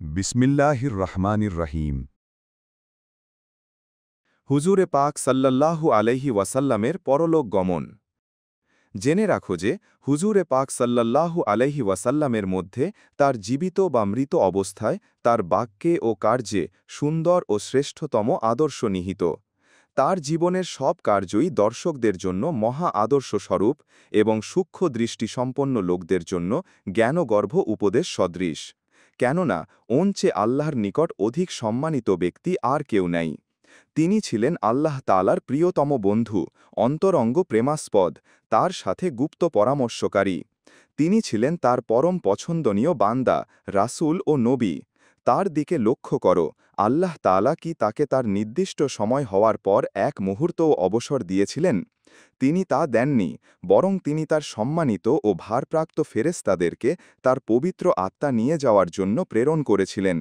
বিসমিল্লাহির রহমানির রহিম। হুজুরে পাক সাল্লাল্লাহু আলাইহি ওয়াসাল্লামের পরলোক গমন। জেনে রাখো যে হুজুরে পাক সাল্লাল্লাহু আলাইহি ওয়াসাল্লামের মধ্যে তার জীবিত বা মৃত অবস্থায় তার বাক্যে ও কার্যে সুন্দর ও শ্রেষ্ঠতম আদর্শ নিহিত। তার জীবনের সব কার্যই দর্শকদের জন্য মহা আদর্শস্বরূপ এবং সূক্ষ্ম দৃষ্টিসম্পন্ন লোকদের জন্য জ্ঞানগর্ভ উপদেশ সদৃশ। কেননা ওনচে আল্লাহর নিকট অধিক সম্মানিত ব্যক্তি আর কেউ নাই। তিনি ছিলেন আল্লাহ তাআলার প্রিয়তম বন্ধু, অন্তরঙ্গ প্রেমাস্পদ, তার সাথে গুপ্ত পরামর্শকারী। তিনি ছিলেন তার পরম পছন্দনীয় বান্দা, রাসূল ও নবী। তার দিকে লক্ষ্য করো, আল্লাহ তাআলা কি তাকে তার নির্দিষ্ট সময় হওয়ার পর এক মুহূর্তও অবসর দিয়েছিলেন? তিনি তা দেননি, বরং তিনি তার সম্মানিত ও ভারপ্রাপ্ত ফেরেশতাদেরকে তার পবিত্র আত্মা নিয়ে যাওয়ার জন্য প্রেরণ করেছিলেন।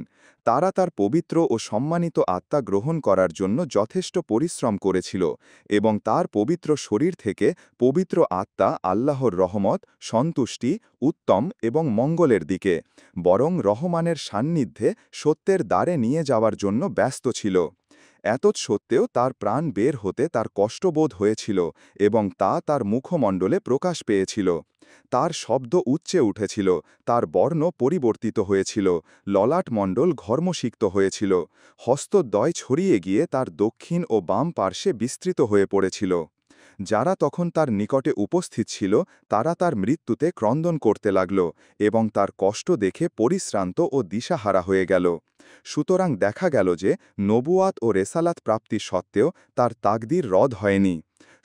তারা তার পবিত্র ও সম্মানিত আত্মা গ্রহণ করার জন্য যথেষ্ট পরিশ্রম করেছিল এবং তার পবিত্র শরীর থেকে পবিত্র আত্মা আল্লাহর রহমত, সন্তুষ্টি, উত্তম এবং মঙ্গলের দিকে, বরং রহমানের সান্নিধ্যে সত্যের দ্বারে নিয়ে যাওয়ার জন্য ব্যস্ত ছিল। এতৎসত্ত্বেও তার প্রাণ বের হতে তার কষ্টবোধ হয়েছিল এবং তা তার মুখমণ্ডলে প্রকাশ পেয়েছিল। তার শব্দ উচ্চে উঠেছিল, তার বর্ণ পরিবর্তিত হয়েছিল, ললাটমণ্ডল ঘর্মসিক্ত হয়েছিল, হস্তদ্বয় ছড়িয়ে গিয়ে তার দক্ষিণ ও বাম পার্শ্বে বিস্তৃত হয়ে পড়েছিল। যারা তখন তার নিকটে উপস্থিত ছিল তারা তার মৃত্যুতে ক্রন্দন করতে লাগল এবং তার কষ্ট দেখে পরিশ্রান্ত ও দিশাহারা হয়ে গেল। সুতরাং দেখা গেল যে নবুয়াত ও রেসালাত প্রাপ্তি সত্ত্বেও তার তাকদীর রদ হয়নি।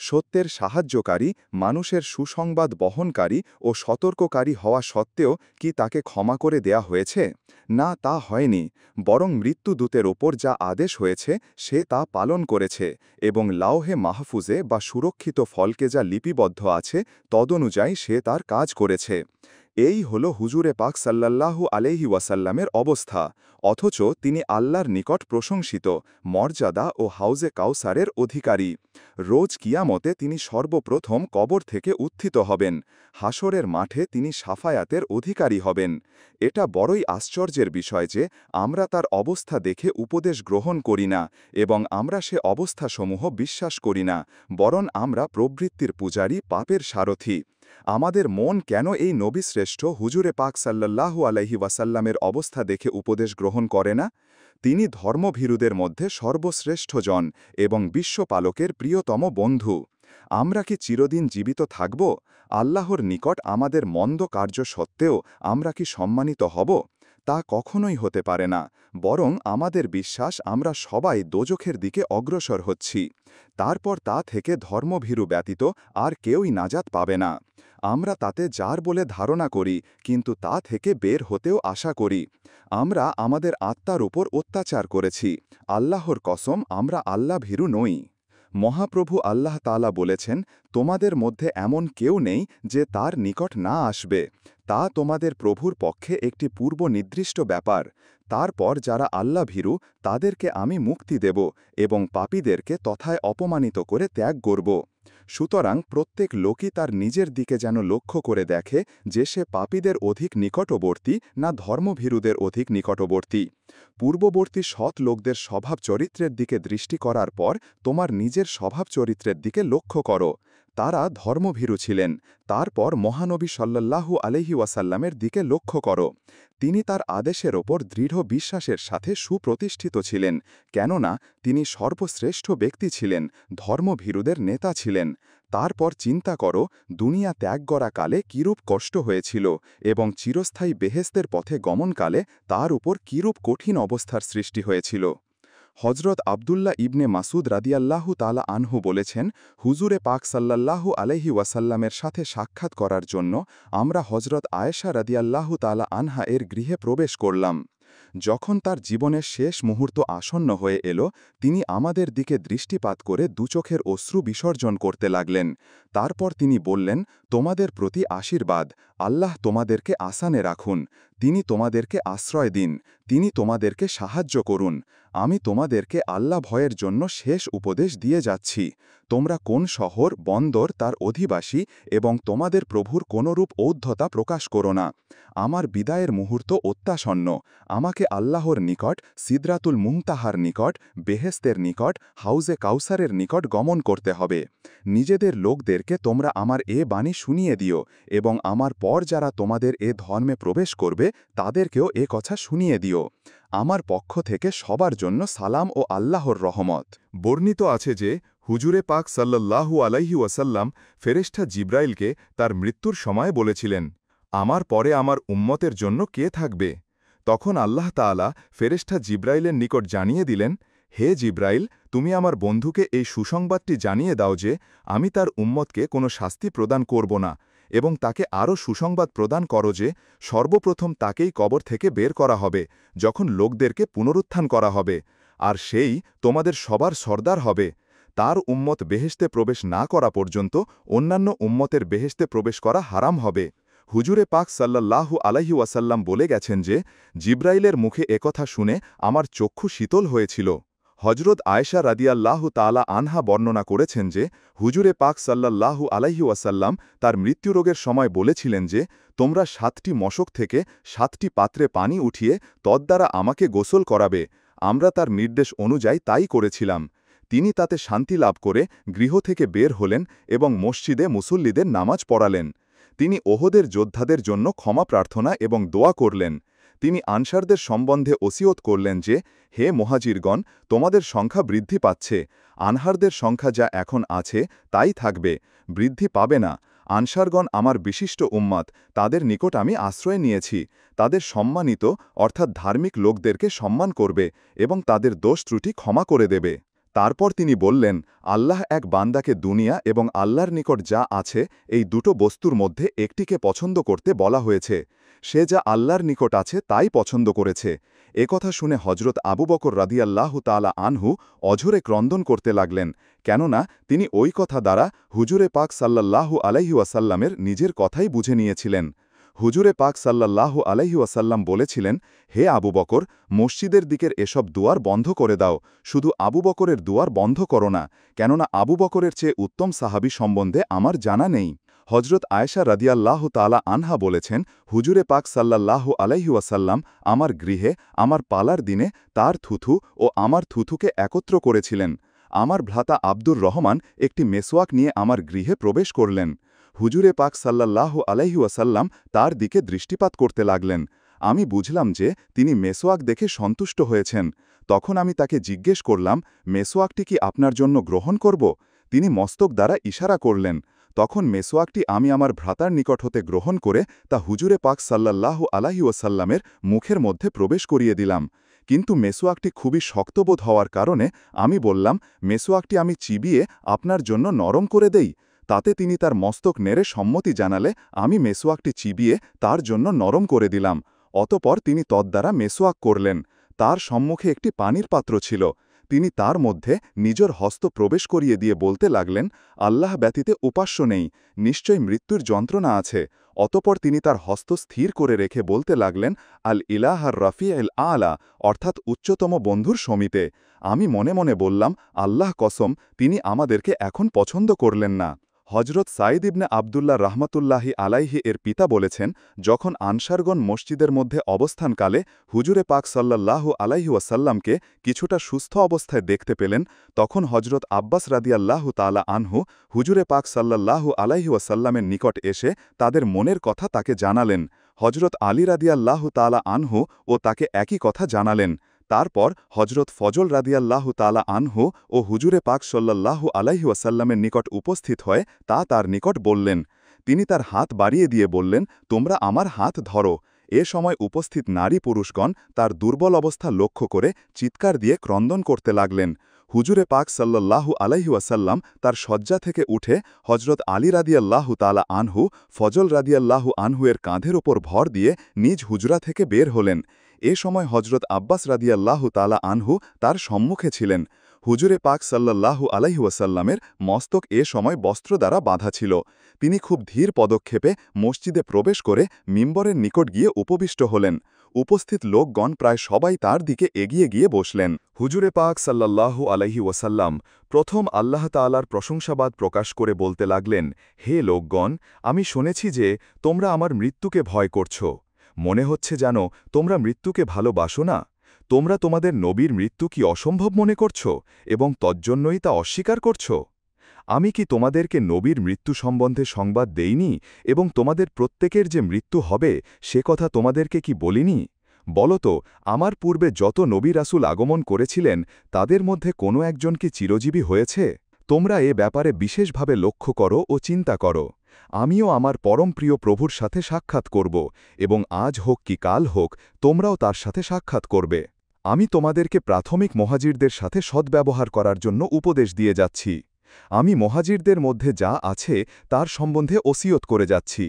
সত্যের সাহায্যকারী, মানুষের সুসংবাদ বহনকারী ও সতর্ককারী হওয়া সত্ত্বেও কি তাকে ক্ষমা করে দেয়া হয়েছে? না, তা হয়নি, বরং মৃত্যুদূতের ওপর যা আদেশ হয়েছে সে তা পালন করেছে এবং লাওহে মাহফুজে বা সুরক্ষিত ফলকে যা লিপিবদ্ধ আছে তদনুযায়ী সে তার কাজ করেছে। এই হল হুজুরে পাক সাল্লাল্লাহু আলাইহি ওয়াসাল্লামের অবস্থা, অথচ তিনি আল্লাহর নিকট প্রশংসিত, মর্যাদা ও হাউজে কাউসারের অধিকারী। রোজ কিয়ামতে তিনি সর্বপ্রথম কবর থেকে উত্থিত হবেন। হাসরের মাঠে তিনি সাফায়াতের অধিকারী হবেন। এটা বড়ই আশ্চর্যের বিষয় যে আমরা তার অবস্থা দেখে উপদেশ গ্রহণ করি না এবং আমরা সে অবস্থাসমূহ বিশ্বাস করি না, বরং আমরা প্রবৃত্তির পূজারী, পাপের সারথি। আমাদের মন কেন এই নবীশ্রেষ্ঠ হুজুরে পাক সাল্লাল্লাহু আলাইহি ওয়াসাল্লামের অবস্থা দেখে উপদেশ গ্রহণ করে না? তিনি ধর্মভীরুদের মধ্যে সর্বশ্রেষ্ঠ জন এবং বিশ্বপালকের প্রিয়তম বন্ধু। আমরা কি চিরদিন জীবিত থাকব? আল্লাহর নিকট আমাদের মন্দ কার্য সত্ত্বেও আমরা কি সম্মানিত হব? তা কখনোই হতে পারে না, বরং আমাদের বিশ্বাস আমরা সবাই দোজখের দিকে অগ্রসর হচ্ছি। তারপর তা থেকে ধর্মভীরু ব্যতীত আর কেউই নাজাত পাবে না। আমরা তাতে যার বলে ধারণা করি, কিন্তু তা থেকে বের হতেও আশা করি। আমরা আমাদের আত্মার উপর অত্যাচার করেছি। আল্লাহর কসম, আমরা আল্লাহভীরু নই। মহাপ্রভু আল্লাহ তাআলা বলেছেন, তোমাদের মধ্যে এমন কেউ নেই যে তার নিকট না আসবে। তা তোমাদের প্রভুর পক্ষে একটি পূর্ব নির্দিষ্ট ব্যাপার। তারপর যারা আল্লাহভীরু তাদেরকে আমি মুক্তি দেব এবং পাপীদেরকে তথায় অপমানিত করে ত্যাগ করব। সুতরাং প্রত্যেক লোকই তার নিজের দিকে যেন লক্ষ্য করে দেখে যে সে পাপীদের অধিক নিকটবর্তী না ধর্মভীরুদের অধিক নিকটবর্তী। পূর্ববর্তী সৎ লোকদের স্বভাব চরিত্রের দিকে দৃষ্টি করার পর তোমার নিজের স্বভাব চরিত্রের দিকে লক্ষ্য করো। তারা ধর্মভীরু ছিলেন। তারপর মহানবী সাল্লাল্লাহু আলাইহি ওয়াসাল্লামের দিকে লক্ষ্য করো। তিনি তার আদেশের ওপর দৃঢ় বিশ্বাসের সাথে সুপ্রতিষ্ঠিত ছিলেন, কেননা তিনি সর্বশ্রেষ্ঠ ব্যক্তি ছিলেন, ধর্মভীরুদের নেতা ছিলেন। তারপর চিন্তা করো, দুনিয়া ত্যাগ করা কালে কিরূপ কষ্ট হয়েছিল এবং চিরস্থায়ী বেহেস্তের পথে গমনকালে তার উপর কিরূপ কঠিন অবস্থার সৃষ্টি হয়েছিল। হজরত আবদুল্লাহ ইবনে মাসুদ রাদিয়াল্লাহু তাআলা আনহু বলেছেন, হুজুরে পাক সাল্লাল্লাহু আলাইহি ওয়াসাল্লামের সাথে সাক্ষাৎ করার জন্য আমরা হজরত আয়েশা রাদিয়াল্লাহু তাআলা আনহা এর গৃহে প্রবেশ করলাম। যখন তার জীবনের শেষ মুহূর্ত আসন্ন হয়ে এলো, তিনি আমাদের দিকে দৃষ্টিপাত করে দুচোখের অশ্রু বিসর্জন করতে লাগলেন। তারপর তিনি বললেন, তোমাদের প্রতি আশীর্বাদ, আল্লাহ তোমাদেরকে আসানে রাখুন। তিনি তোমাদেরকে আশ্রয় দিন, তিনি তোমাদেরকে সাহায্য করুন। আমি তোমাদেরকে আল্লাহ ভয়ের জন্য শেষ উপদেশ দিয়ে যাচ্ছি। তোমরা কোন শহর, বন্দর, তার অধিবাসী এবং তোমাদের প্রভুর কোনরূপ ঔদ্ধতা প্রকাশ করো না। আমার বিদায়ের মুহূর্ত অত্যাসন্ন। আমাকে আল্লাহর নিকট, সিদরাতুল মুনতাহার নিকট, বেহেস্তের নিকট, হাউজে কাউসারের নিকট গমন করতে হবে। নিজেদের লোকদেরকে তোমরা আমার এ বাণী শুনিয়ে দিও এবং আমার পর যারা তোমাদের এ ধর্মে প্রবেশ করবে তাদেরকেও এ কথা শুনিয়ে দিও। আমার পক্ষ থেকে সবার জন্য সালাম ও আল্লাহর রহমত। বর্ণিত আছে যে হুজুরে পাক সাল্লাল্লাহু আলাইহি ওয়াসাল্লাম ফেরেশতা জিব্রাইলকে তার মৃত্যুর সময় বলেছিলেন, আমার পরে আমার উম্মতের জন্য কে থাকবে? তখন আল্লাহ তাআলা ফেরেশতা জিব্রাইলের নিকট জানিয়ে দিলেন, হে জিব্রাইল, তুমি আমার বন্ধুকে এই সুসংবাদটি জানিয়ে দাও যে আমি তার উম্মতকে কোনো শাস্তি প্রদান করব না, এবং তাকে আরও সুসংবাদ প্রদান করো যে সর্বপ্রথম তাকেই কবর থেকে বের করা হবে যখন লোকদেরকে পুনরুত্থান করা হবে, আর সেই তোমাদের সবার সর্দার হবে। তার উম্মত বেহেশতে প্রবেশ না করা পর্যন্ত অন্যান্য উম্মতের বেহেশতে প্রবেশ করা হারাম হবে। হুজুরে পাক সাল্লাল্লাহু আলাইহি ওয়াসাল্লাম বলে গেছেন যে জিব্রাইলের মুখে একথা শুনে আমার চক্ষু শীতল হয়েছিল। হজরত আয়েশা রাদিয়াল্লাহু তাআলা আনহা বর্ণনা করেছেন যে হুজুরে পাক সাল্লাল্লাহু আলাইহি ওয়াসাল্লাম তার মৃত্যুরোগের সময় বলেছিলেন যে তোমরা 7টি মশক থেকে 7টি পাত্রে পানি উঠিয়ে তদ্বারা আমাকে গোসল করাবে। আমরা তার নির্দেশ অনুযায়ী তাই করেছিলাম। তিনি তাতে শান্তি লাভ করে গৃহ থেকে বের হলেন এবং মসজিদে মুসল্লিদের নামাজ পড়ালেন। তিনি ওহদের যোদ্ধাদের জন্য ক্ষমা প্রার্থনা এবং দোয়া করলেন। তিনি আনসারদের সম্বন্ধে ওসিয়ত করলেন যে, হে মুহাজিরগণ, তোমাদের সংখ্যা বৃদ্ধি পাচ্ছে। আনহারদের সংখ্যা যা এখন আছে তাই থাকবে, বৃদ্ধি পাবে না। আনসারগণ আমার বিশিষ্ট উম্মাত, তাদের নিকট আমি আশ্রয় নিয়েছি। তাদের সম্মানিত অর্থাৎ ধার্মিক লোকদেরকে সম্মান করবে এবং তাদের দোষ ত্রুটি ক্ষমা করে দেবে। তারপর তিনি বললেন, আল্লাহ এক বান্দাকে দুনিয়া এবং আল্লাহর নিকট যা আছে এই দুটো বস্তুর মধ্যে একটিকে পছন্দ করতে বলা হয়েছে। সে যা আল্লাহর নিকট আছে তাই পছন্দ করেছে। একথা শুনে হজরত আবু বকর রাদিয়াল্লাহু তাআলা আনহু অঝরে ক্রন্দন করতে লাগলেন, কেননা তিনি ওই কথা দ্বারা হুজুরে পাক সাল্লাল্লাহু আলাইহি ওয়াসাল্লামের নিজের কথাই বুঝে নিয়েছিলেন। হুজুরে পাক সাল্লাল্লাহু আলাইহি ওয়াসাল্লাম বলেছিলেন, হে আবু বকর, মসজিদের দিকের এসব দুয়ার বন্ধ করে দাও, শুধু আবু বকরের দুয়ার বন্ধ করো না, কেননা আবু বকরের চেয়ে উত্তম সাহাবী সম্বন্ধে আমার জানা নেই। হজরত আয়েশা রাদিয়াল্লাহু তাআলা আনহা বলেছেন, হুজুরে পাক সাল্লাল্লাহু আলাইহি ওয়াসাল্লাম আমার গৃহে আমার পালার দিনে তার থুথু ও আমার থুথুকে একত্র করেছিলেন। আমার ভ্রাতা আব্দুর রহমান একটি মেসওয়াক নিয়ে আমার গৃহে প্রবেশ করলেন। হুজুরে পাক সাল্লাল্লাহু আলাইহি ওয়াসাল্লাম তার দিকে দৃষ্টিপাত করতে লাগলেন। আমি বুঝলাম যে তিনি মেসওয়াক দেখে সন্তুষ্ট হয়েছেন। তখন আমি তাকে জিজ্ঞেস করলাম, মেসওয়াকটি কি আপনার জন্য গ্রহণ করব? তিনি মস্তক দ্বারা ইশারা করলেন। তখন মেসওয়াকটি আমি আমার ভ্রাতার নিকট হতে গ্রহণ করে তা হুজুরে পাক সাল্লাল্লাহু আলাইহি ওয়াসাল্লামের মুখের মধ্যে প্রবেশ করিয়ে দিলাম। কিন্তু মেসওয়াকটি খুবই শক্তবোধ হওয়ার কারণে আমি বললাম, মেসওয়াকটি আমি চিবিয়ে আপনার জন্য নরম করে দেই। তাতে তিনি তার মস্তক নেড়ে সম্মতি জানালে আমি মেসওয়াকটি চিবিয়ে তার জন্য নরম করে দিলাম। অতপর তিনি তদ্বারা মেসওয়াক করলেন। তার সম্মুখে একটি পানির পাত্র ছিল। তিনি তার মধ্যে নিজের হস্ত প্রবেশ করিয়ে দিয়ে বলতে লাগলেন, আল্লাহ ব্যতীতে উপাস্য নেই, নিশ্চয় মৃত্যুর যন্ত্রণা আছে। অতপর তিনি তার হস্ত স্থির করে রেখে বলতে লাগলেন, আল ইলাহার রফি এল আলা, অর্থাৎ উচ্চতম বন্ধুর সমিতে। আমি মনে মনে বললাম, আল্লাহ কসম, তিনি আমাদেরকে এখন পছন্দ করলেন না। হজরত সাঈদ ইবনে আবদুল্লাহ রহমতুল্লাহি আলাইহি এর পিতা বলেছেন, যখন আনসারগণ মসজিদের মধ্যে অবস্থানকালে হুজুরে পাক সাল্লাল্লাহু আলাইহি ওয়াসাল্লামকে কিছুটা সুস্থ অবস্থায় দেখতে পেলেন, তখন হজরত আব্বাস রাদিয়াল্লাহু তাআলা আনহু হুজুরে পাক সাল্লাল্লাহু আলাইহি ওয়াসাল্লামের নিকট এসে তাদের মনের কথা তাকে জানালেন। হজরত আলী রাদিয়াল্লাহু তাআলা আনহু ও তাকে একই কথা জানালেন। তারপর হজরত ফজল রাদিয়াল্লাহু তাআলা আনহু ও হুজুরে পাক সাল্লাল্লাহু আলাইহি ওয়াসাল্লামের নিকট উপস্থিত হয়ে তা তার নিকট বললেন। তিনি তার হাত বাড়িয়ে দিয়ে বললেন, তোমরা আমার হাত ধরো। এ সময় উপস্থিত নারী পুরুষগণ তার দুর্বল অবস্থা লক্ষ্য করে চিৎকার দিয়ে ক্রন্দন করতে লাগলেন। হুজুরে পাক সাল্লাল্লাহু আলাইহি ওয়াসাল্লাম তার শয্যা থেকে উঠে হজরত আলী রাদিয়াল্লাহু তাআলা আনহু, ফজল রাদিয়াল্লাহু আনহু এর কাঁধের ওপর ভর দিয়ে নিজ হুজরা থেকে বের হলেন। এ সময় হজরত আব্বাস রাদিয়াল্লাহু তাআলা আনহু তার সম্মুখে ছিলেন। হুজুরে পাক সাল্লাল্লাহু আলাইহি ওয়াসাল্লামের মস্তক এ সময় বস্ত্র দ্বারা বাঁধা ছিল। তিনি খুব ধীর পদক্ষেপে মসজিদে প্রবেশ করে মিম্বরের নিকট গিয়ে উপবিষ্ট হলেন। উপস্থিত লোকগণ প্রায় সবাই তার দিকে এগিয়ে গিয়ে বসলেন। হুজুরে পাক সাল্লাল্লাহু আলাইহি ওয়াসাল্লাম প্রথম আল্লাহ তাআলার প্রশংসাবাদ প্রকাশ করে বলতে লাগলেন, হে লোকগণ, আমি শুনেছি যে তোমরা আমার মৃত্যুকে ভয় করছ। মনে হচ্ছে যেন তোমরা মৃত্যুকে ভালোবাসো না। তোমরা তোমাদের নবীর মৃত্যু কি অসম্ভব মনে করছ এবং তজ্জন্যই তা অস্বীকার করছ? আমি কি তোমাদেরকে নবীর মৃত্যু সম্বন্ধে সংবাদ দেইনি এবং তোমাদের প্রত্যেকের যে মৃত্যু হবে সে কথা তোমাদেরকে কি বলিনি? বলতো, আমার পূর্বে যত নবী রাসূল আগমন করেছিলেন তাদের মধ্যে কোনো একজন কি চিরজীবী হয়েছে? তোমরা এ ব্যাপারে বিশেষভাবে লক্ষ্য করো ও চিন্তা করো। আমিও আমার পরম প্রিয় প্রভুর সাথে সাক্ষাৎ করব এবং আজ হোক কি কাল হোক তোমরাও তার সাথে সাক্ষাৎ করবে। আমি তোমাদেরকে প্রাথমিক মুহাজিরদের সাথে সদ্ব্যবহার করার জন্য উপদেশ দিয়ে যাচ্ছি। আমি মুহাজিরদের মধ্যে যা আছে তার সম্বন্ধে ওসিয়ত করে যাচ্ছি।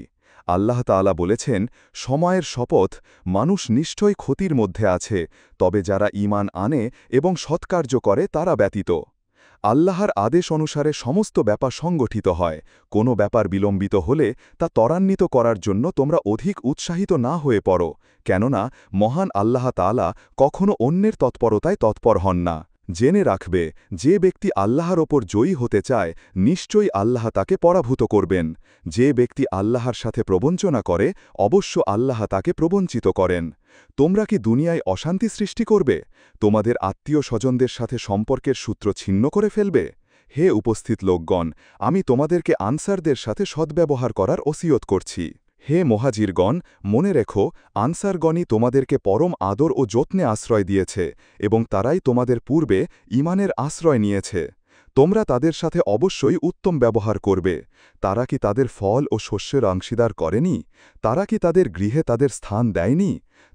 আল্লাহ তাআলা বলেছেন, সময়ের শপথ, মানুষ নিশ্চয়ই ক্ষতির মধ্যে আছে, তবে যারা ঈমান আনে এবং সৎকার্য করে তারা ব্যতীত। আল্লাহর আদেশ অনুসারে সমস্ত ব্যাপার সংগঠিত হয়। কোনো ব্যাপার বিলম্বিত হলে তা ত্বরান্বিত করার জন্য তোমরা অধিক উৎসাহিত না হয়ে পড়ো, কেননা মহান আল্লাহ তাআলা কখনও অন্যের তৎপরতায় তৎপর হন না। জেনে রাখবে, যে ব্যক্তি আল্লাহর ওপর জয়ী হতে চায় নিশ্চয়ই আল্লাহ তাকে পরাভূত করবেন। যে ব্যক্তি আল্লাহর সাথে প্রবঞ্চনা করে অবশ্য আল্লাহ তাকে প্রবঞ্চিত করেন। তোমরা কি দুনিয়ায় অশান্তি সৃষ্টি করবে? তোমাদের আত্মীয় স্বজনদের সাথে সম্পর্কের সূত্র ছিন্ন করে ফেলবে? হে উপস্থিত লোকগণ, আমি তোমাদেরকে আনসারদের সাথে সদ্ব্যবহার করার ওসিয়ত করছি। হে মুহাজিরগণ, মনে রেখো, আনসারগণই তোমাদেরকে পরম আদর ও যত্নে আশ্রয় দিয়েছে এবং তারাই তোমাদের পূর্বে ঈমানের আশ্রয় নিয়েছে। তোমরা তাদের সাথে অবশ্যই উত্তম ব্যবহার করবে। তারা কি তাদের ফল ও শস্যের অংশীদার করেনি? তারা কি তাদের গৃহে তাদের স্থান দেয়নি?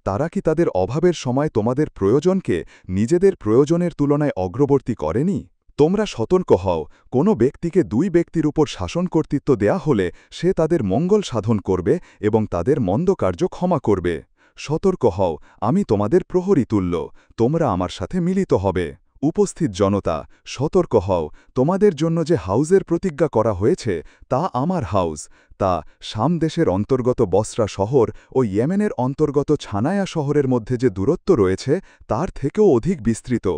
তারা কি তাদের অভাবের সময় তোমাদের প্রয়োজনকে নিজেদের প্রয়োজনের তুলনায় অগ্রবর্তী করেনি? তোমরা সতর্ক হও, কোনো ব্যক্তিকে দুই ব্যক্তির উপর শাসন কর্তৃত্ব দেয়া হলে সে তাদের মঙ্গল সাধন করবে এবং তাদের মন্দ কার্য ক্ষমা করবে। সতর্ক হও, আমি তোমাদের প্রহরী তুল্য, তোমরা আমার সাথে মিলিত হবে। উপস্থিত জনতা, সতর্ক হও, তোমাদের জন্য যে হাউজের প্রতিজ্ঞা করা হয়েছে তা আমার হাউজ। তা শাম দেশের অন্তর্গত বসরা শহর ও ইয়েমেনের অন্তর্গত ছানায়া শহরের মধ্যে যে দূরত্ব রয়েছে তার থেকেও অধিক বিস্তৃত।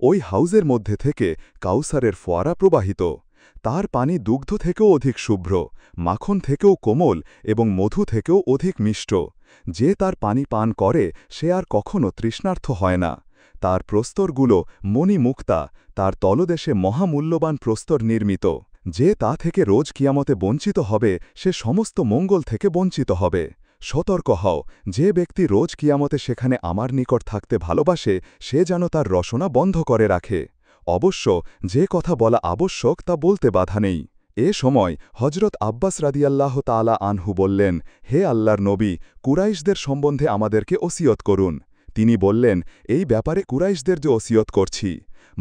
ওই হাউজের মধ্যে থেকে কাউসারের ফোয়ারা প্রবাহিত। তার পানি দুগ্ধ থেকেও অধিক শুভ্র, মাখন থেকেও কোমল এবং মধু থেকেও অধিক মিষ্ট। যে তার পানি পান করে সে আর কখনো তৃষ্ণার্থ হয় না। তার প্রস্তরগুলো মণিমুক্তা, তার তলদেশে মহামূল্যবান প্রস্তর নির্মিত। যে তা থেকে রোজ কিয়ামতে বঞ্চিত হবে সে সমস্ত মঙ্গল থেকে বঞ্চিত হবে। সতর্ক হও, যে ব্যক্তি রোজ কিয়ামতে সেখানে আমার নিকট থাকতে ভালোবাসে সে যেন তার রসনা বন্ধ করে রাখে। অবশ্য যে কথা বলা আবশ্যক তা বলতে বাধা নেই। এ সময় হজরত আব্বাস রাদিয়াল্লাহ তাআলা আনহু বললেন, হে আল্লাহর নবী, কুরাইশদের সম্বন্ধে আমাদেরকে ওসিয়ত করুন। তিনি বললেন, এই ব্যাপারে কুরাইশদের যে ওসিয়ত করছি।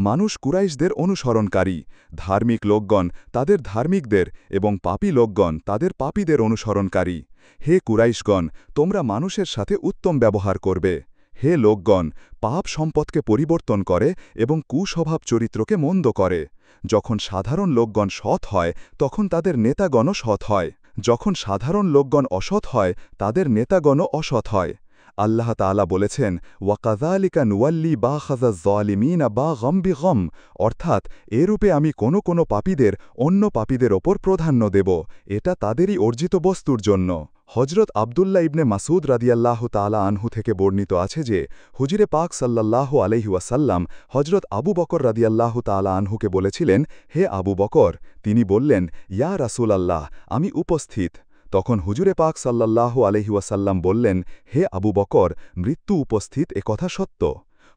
মানুষ কুরাইশদের অনুসরণকারী, ধার্মিক লোকগণ তাদের ধার্মিকদের এবং পাপী লোকগণ তাদের পাপীদের অনুসরণকারী। হে কুরাইশগণ, তোমরা মানুষের সাথে উত্তম ব্যবহার করবে। হে লোকগণ, পাপ সম্পদকে পরিবর্তন করে এবং কুস্বভাব চরিত্রকে মন্দ করে। যখন সাধারণ লোকগণ সৎ হয় তখন তাদের নেতাগণও সৎ হয়, যখন সাধারণ লোকগণ অসৎ হয় তাদের নেতাগণও অসৎ হয়। আল্লাহ তাআলা বলেছেন, ওয়াকাযালিকা নুওয়াল্লি বা'খাযা যালিমিনা বা'গাম বিগম, অর্থাৎ এরূপে আমি কোনো পাপীদের অন্য পাপীদের ওপর প্রাধান্য দেব, এটা তাদেরই অর্জিত বস্তুর জন্য। হজরত আবদুল্লাহ ইবনে মাসুদ রাদিয়াল্লাহু তাআলা আনহু থেকে বর্ণিত আছে যে হুজুরে পাক সাল্লাল্লাহু আলাইহি ওয়াসাল্লাম হজরত আবু বকর রাদিয়াল্লাহু তাআলা আনহুকে বলেছিলেন, হে আবু বকর। তিনি বললেন, ইয়া রাসূলাল্লাহ, আমি উপস্থিত। তখন হুজুরে পাক সাল্লাল্লাহু আলাইহি ওয়াসাল্লাম বললেন, হে আবু বকর, মৃত্যু উপস্থিত এ কথা সত্য।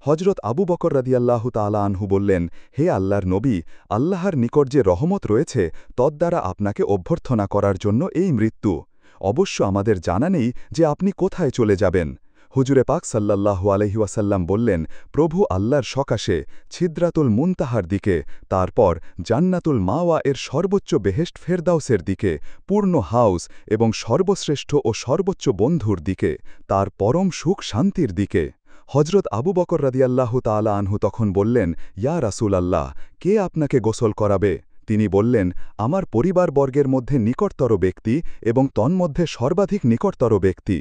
হজরত আবু বকর রাদিয়াল্লাহু তাআলা আনহু বললেন, হে আল্লাহর নবী, আল্লাহর নিকট যে রহমত রয়েছে তদ্বারা আপনাকে অভ্যর্থনা করার জন্য এই মৃত্যু। অবশ্য আমাদের জানা নেই যে আপনি কোথায় চলে যাবেন। হুজুরে পাক সাল্লাল্লাহু আলাইহি ওয়াসাল্লাম বললেন, প্রভু আল্লাহর সকাশে ছিদ্রাতুল মুনতাহার দিকে, তারপর জান্নাতুল মাওয়া এর সর্বোচ্চ বেহেশত ফেরদাউসের দিকে, পূর্ণ হাউস এবং সর্বশ্রেষ্ঠ ও সর্বোচ্চ বন্ধুর দিকে, তার পরম সুখ শান্তির দিকে। হজরত আবু বকর রাদিয়াল্লাহু তাআলা আনহু তখন বললেন, ইয়া রাসূল আল্লাহ, কে আপনাকে গোসল করাবে? তিনি বললেন, আমার পরিবারবর্গের মধ্যে নিকটতর ব্যক্তি এবং তন্মধ্যে সর্বাধিক নিকটতর ব্যক্তি।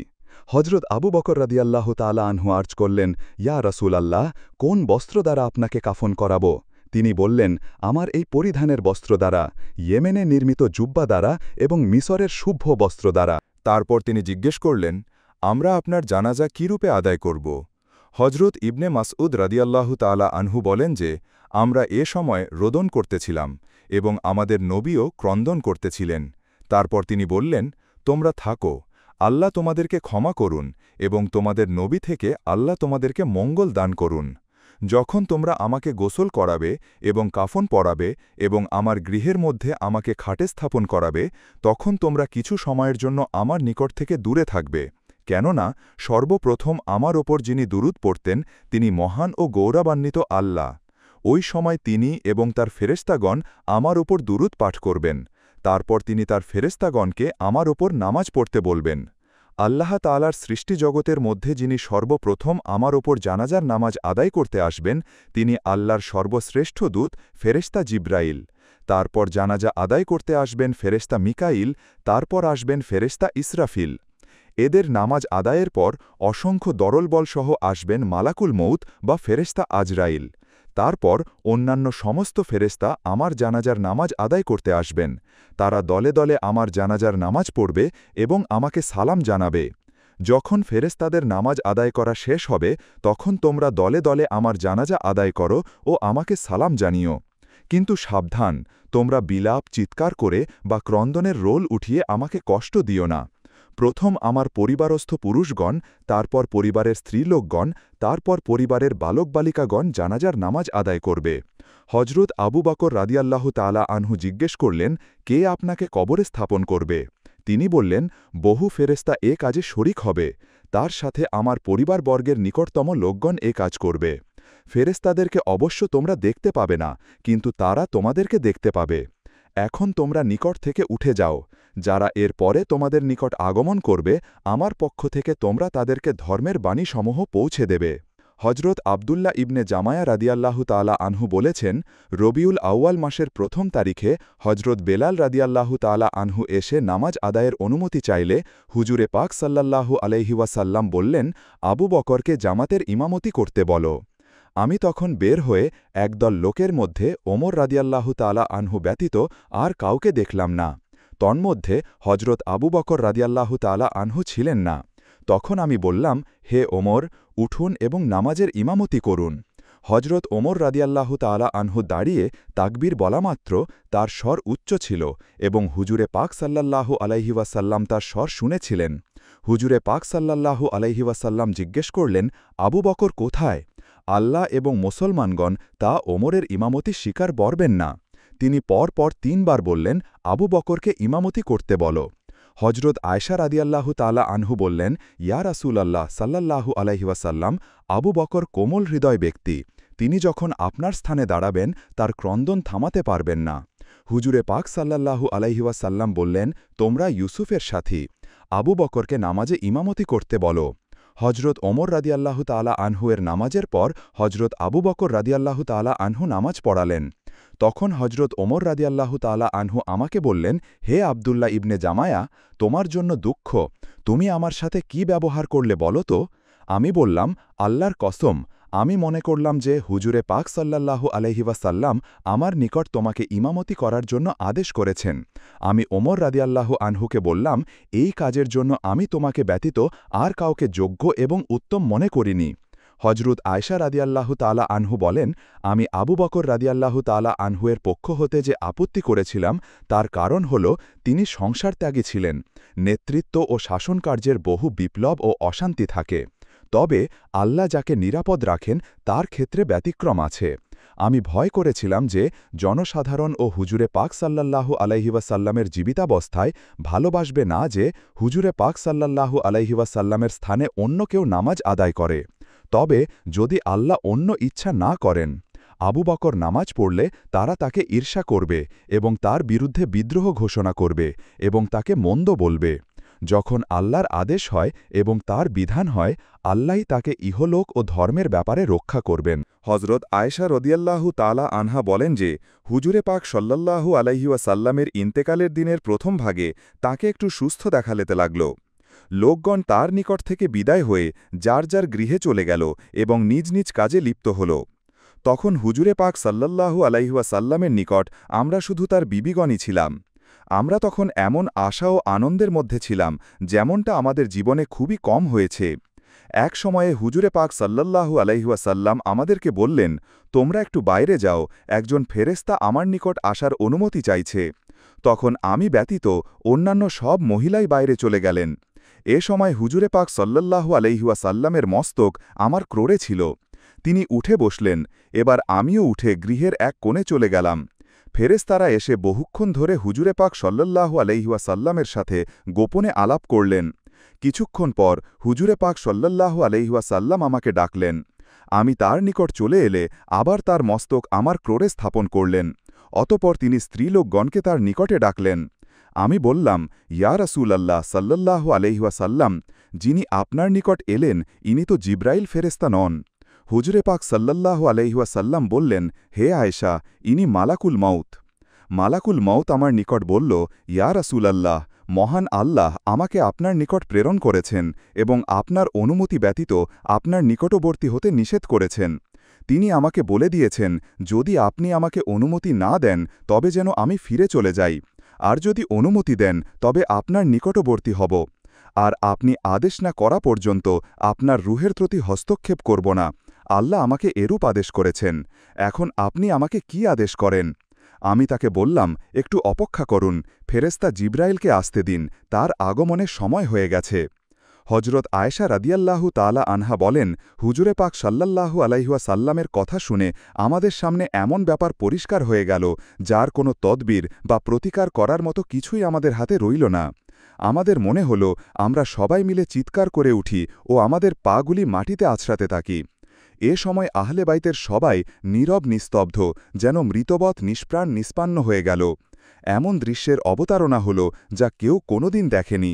হজরত আবু বকর রাদিয়াল্লাহু তাআলা আনহু আর্জ করলেন, ইয়া রাসূল আল্লাহ, কোন বস্ত্র দ্বারা আপনাকে কাফন করাবো? তিনি বললেন, আমার এই পরিধানের বস্ত্র দ্বারা, ইয়েমেনে নির্মিত জুব্বা দ্বারা এবং মিসরের শুভ্য বস্ত্র দ্বারা। তারপর তিনি জিজ্ঞেস করলেন, আমরা আপনার জানাজা কিরূপে আদায় করব? হজরত ইবনে মাসউদ রাদিয়াল্লাহু তাআলা আনহু বলেন যে, আমরা এ সময় রোদন করতেছিলাম এবং আমাদের নবীও ক্রন্দন করতেছিলেন। তারপর তিনি বললেন, তোমরা থাকো, আল্লাহ তোমাদেরকে ক্ষমা করুন এবং তোমাদের নবী থেকে আল্লাহ তোমাদেরকে মঙ্গল দান করুন। যখন তোমরা আমাকে গোসল করাবে এবং কাফন পরাবে এবং আমার গৃহের মধ্যে আমাকে খাটে স্থাপন করাবে, তখন তোমরা কিছু সময়ের জন্য আমার নিকট থেকে দূরে থাকবে, কেননা সর্বপ্রথম আমার ওপর যিনি দুরূদ পড়তেন তিনি মহান ও গৌরবান্বিত আল্লাহ। ওই সময় তিনি এবং তার ফেরেশতাগণ আমার ওপর দুরূদ পাঠ করবেন। তারপর তিনি তার ফেরেশতাগণকে আমার ওপর নামাজ পড়তে বলবেন। আল্লাহ তাআলার সৃষ্টি জগতের মধ্যে যিনি সর্বপ্রথম আমার ওপর জানাজার নামাজ আদায় করতে আসবেন তিনি আল্লাহর সর্বশ্রেষ্ঠ দূত ফেরেশতা জিব্রাইল। তারপর জানাজা আদায় করতে আসবেন ফেরেশতা মিকাইল, তারপর আসবেন ফেরেশতা ইসরাফিল। এদের নামাজ আদায়ের পর অসংখ্য দরলবলসহ আসবেন মালাকুল মউত বা ফেরেশতা আজরাইল। তারপর অন্যান্য সমস্ত ফেরেশতা আমার জানাজার নামাজ আদায় করতে আসবেন। তারা দলে দলে আমার জানাজার নামাজ পড়বে এবং আমাকে সালাম জানাবে। যখন ফেরেশতাদের নামাজ আদায় করা শেষ হবে তখন তোমরা দলে দলে আমার জানাজা আদায় করো ও আমাকে সালাম জানিও। কিন্তু সাবধান, তোমরা বিলাপ চিৎকার করে বা ক্রন্দনের রোল উঠিয়ে আমাকে কষ্ট দিও না। প্রথম আমার পরিবারস্থ পুরুষগণ, তারপর পরিবারের স্ত্রীলোকগণ, তারপর পরিবারের বালক বালিকাগণ জানাজার নামাজ আদায় করবে। হজরত আবু বকর রাদিয়াল্লাহু তাআলা আনহু জিজ্ঞেস করলেন, কে আপনাকে কবরে স্থাপন করবে? তিনি বললেন, বহু ফেরেশতা এ কাজে শরিক হবে, তার সাথে আমার পরিবারবর্গের নিকটতম লোকগণ এ কাজ করবে। ফেরেশতাদেরকে অবশ্য তোমরা দেখতে পাবে না, কিন্তু তারা তোমাদেরকে দেখতে পাবে। এখন তোমরা নিকট থেকে উঠে যাও। যারা এর পরে তোমাদের নিকট আগমন করবে আমার পক্ষ থেকে তোমরা তাদেরকে ধর্মের বাণীসমূহ পৌঁছে দেবে। হজরত আবদুল্লাহ ইবনে জামায়া রাদিয়াল্লাহু তাআলা আনহু বলেছেন, রবিউল আউয়াল মাসের প্রথম তারিখে হজরত বেলাল রাদিয়াল্লাহু তাআলা আনহু এসে নামাজ আদায়ের অনুমতি চাইলে হুজুরে পাক সাল্লাল্লাহু আলাইহি ওয়াসাল্লাম বললেন, আবু বকরকে জামাতের ইমামতি করতে বলো। আমি তখন বের হয়ে একদল লোকের মধ্যে ওমর রাদিয়াল্লাহু তাআলা আনহু ব্যতীত আর কাউকে দেখলাম না। তন্মধ্যে হজরত আবু বকর রাদিয়াল্লাহু তাআলা আনহু ছিলেন না। তখন আমি বললাম, হে ওমর, উঠুন এবং নামাজের ইমামতি করুন। হজরত ওমর রাদিয়াল্লাহু তাআলা আনহু দাঁড়িয়ে তাকবীর বলামাত্র তার স্বর উচ্চ ছিল এবং হুজুরে পাক সাল্লাল্লাহু আলাইহি ওয়াসাল্লাম তার স্বর শুনেছিলেন। হুজুরে পাক সাল্লাল্লাহু আলাইহি ওয়াসাল্লাম জিজ্ঞেস করলেন, আবু বকর কোথায়? আল্লাহ এবং মুসলমানগণ তা ওমরের ইমামতি স্বীকার করবেন না। তিনি পরপর ৩ বার বললেন, আবু বকরকে ইমামতি করতে বলো। হজরত আয়শা রাদিয়াল্লাহু তাআলা আনহু বললেন, ইয়া রাসূলাল্লাহ সাল্লাল্লাহু আলাইহি ওয়াসাল্লাম, আবু বকর কোমল হৃদয় ব্যক্তি, তিনি যখন আপনার স্থানে দাঁড়াবেন তার ক্রন্দন থামাতে পারবেন না। হুজুরে পাক সাল্লাল্লাহু আলাইহি ওয়াসাল্লাম বললেন, তোমরা ইউসুফের সাথী, আবু বকরকে নামাজে ইমামতি করতে বলো। হজরত ওমর রাদিয়াল্লাহু তাআলা আনহু এর নামাজের পর হজরত আবু বকর রাদিয়াল্লাহু তাআলা আনহু নামাজ পড়ালেন। তখন হজরত ওমর রাদিয়াল্লাহু তাআলা আনহু আমাকে বললেন, হে আবদুল্লাহ ইবনে জামায়া, তোমার জন্য দুঃখ, তুমি আমার সাথে কি ব্যবহার করলে বলো তো? আমি বললাম, আল্লাহর কসম, আমি মনে করলাম যে হুজুরে পাক সাল্লাল্লাহু আলাইহি ওয়াসাল্লাম আমার নিকট তোমাকে ইমামতি করার জন্য আদেশ করেছেন। আমি ওমর রাদিয়াল্লাহু আনহুকে বললাম, এই কাজের জন্য আমি তোমাকে ব্যতীত আর কাউকে যোগ্য এবং উত্তম মনে করিনি। হজরত আয়শা রাদিয়াল্লাহু তাআলা আনহু বলেন, আমি আবু বকর রাদিয়াল্লাহু তাআলা আনহুয়ের পক্ষ হতে যে আপত্তি করেছিলাম তার কারণ হল তিনি সংসার ত্যাগী ছিলেন। নেতৃত্ব ও শাসনকার্যের বহু বিপ্লব ও অশান্তি থাকে, তবে আল্লাহ যাকে নিরাপদ রাখেন তার ক্ষেত্রে ব্যতিক্রম আছে। আমি ভয় করেছিলাম যে জনসাধারণ ও হুজুরে পাক সাল্লাল্লাহু আলাইহি ওয়াসাল্লামের জীবিতাবস্থায় ভালোবাসবে না যে হুজুরে পাক সাল্লাল্লাহু আলাইহি ওয়াসাল্লামের স্থানে অন্য কেউ নামাজ আদায় করে। তবে যদি আল্লাহ অন্য ইচ্ছা না করেন, আবু বকর নামাজ পড়লে তারা তাকে ঈর্ষা করবে এবং তার বিরুদ্ধে বিদ্রোহ ঘোষণা করবে এবং তাকে মন্দ বলবে। যখন আল্লাহর আদেশ হয় এবং তার বিধান হয়, আল্লাহই তাকে ইহলোক ও ধর্মের ব্যাপারে রক্ষা করবেন। হজরত আয়েশা রদিয়াল্লাহু তাআলা আনহা বলেন যে, হুজুরে পাক সাল্লাল্লাহু আলাইহি ওয়াসাল্লামের ইন্তেকালের দিনের প্রথম ভাগে তাকে একটু সুস্থ দেখালেতে লাগল। লোকগণ তার নিকট থেকে বিদায় হয়ে যার যার গৃহে চলে গেল এবং নিজ নিজ কাজে লিপ্ত হল। তখন হুজুরে পাক সাল্লাল্লাহু আলাইহি ওয়াসাল্লামের নিকট আমরা শুধু তার বিবিগণই ছিলাম। আমরা তখন এমন আশা ও আনন্দের মধ্যে ছিলাম যেমনটা আমাদের জীবনে খুবই কম হয়েছে। এক সময়ে হুজুরে পাক সাল্লাল্লাহু আলাইহি ওয়াসাল্লাম আমাদেরকে বললেন, তোমরা একটু বাইরে যাও, একজন ফেরেশতা আমার নিকট আসার অনুমতি চাইছে। তখন আমি ব্যতীত অন্যান্য সব মহিলাই বাইরে চলে গেলেন। এ সময় হুজুরে পাক সাল্লাল্লাহু আলাইহি ওয়াসাল্লামের মস্তক আমার ক্রোড়ে ছিল। তিনি উঠে বসলেন। এবার আমিও উঠে গৃহের এক কোণে চলে গেলাম। ফেরেশতারা এসে বহুক্ষণ ধরে হুজুরে পাক সাল্লাল্লাহু আলাইহি ওয়াসাল্লামের সাথে গোপনে আলাপ করলেন। কিছুক্ষণ পর হুজুরে পাক সাল্লাল্লাহু আলাইহি ওয়াসাল্লাম আমাকে ডাকলেন। আমি তার নিকট চলে এলে আবার তার মস্তক আমার ক্রোড়ে স্থাপন করলেন। অতপর তিনি স্ত্রীলোকগণকে তার নিকটে ডাকলেন। আমি বললাম, ইয়া রাসূলাল্লাহ সাল্লাল্লাহু আলাইহি ওয়াসাল্লাম, যিনি আপনার নিকট এলেন ইনি তো জিব্রাইল ফেরেশতা নন। হুজুরে পাক সাল্লাল্লাহু আলাইহি ওয়াসাল্লাম বললেন, হে আয়েশা, ইনি মালাকুল মউত। মালাকুল মউত আমার নিকট বলল, ইয়া রাসূলাল্লাহ, মহান আল্লাহ আমাকে আপনার নিকট প্রেরণ করেছেন এবং আপনার অনুমতি ব্যতীত আপনার নিকটবর্তী হতে নিষেধ করেছেন। তিনি আমাকে বলে দিয়েছেন, যদি আপনি আমাকে অনুমতি না দেন তবে যেন আমি ফিরে চলে যাই, আর যদি অনুমতি দেন তবে আপনার নিকটবর্তী হব, আর আপনি আদেশ না করা পর্যন্ত আপনার রুহের প্রতি হস্তক্ষেপ করব না। আল্লাহ আমাকে এরূপ আদেশ করেছেন। এখন আপনি আমাকে কি আদেশ করেন? আমি তাকে বললাম, একটু অপেক্ষা করুন, ফেরেশতা জিব্রাইলকে আসতে দিন, তার আগমনের সময় হয়ে গেছে। হজরত আয়েশা রাদিয়াল্লাহু তাআলা আনহা বলেন, হুজুরে পাক সাল্লাল্লাহু আলাইহি ওয়াসাল্লামের কথা শুনে আমাদের সামনে এমন ব্যাপার পরিষ্কার হয়ে গেল যার কোনো তদবির বা প্রতিকার করার মতো কিছুই আমাদের হাতে রইল না। আমাদের মনে হল আমরা সবাই মিলে চিৎকার করে উঠি ও আমাদের পাগুলি মাটিতে আছড়াতে থাকি। এ সময় আহলে বাইতের সবাই নীরব নিস্তব্ধ, যেন মৃতবৎ নিষ্প্রাণ নিষ্পান্ন হয়ে গেল। এমন দৃশ্যের অবতারণা হল যা কেউ কোনোদিন দেখেনি।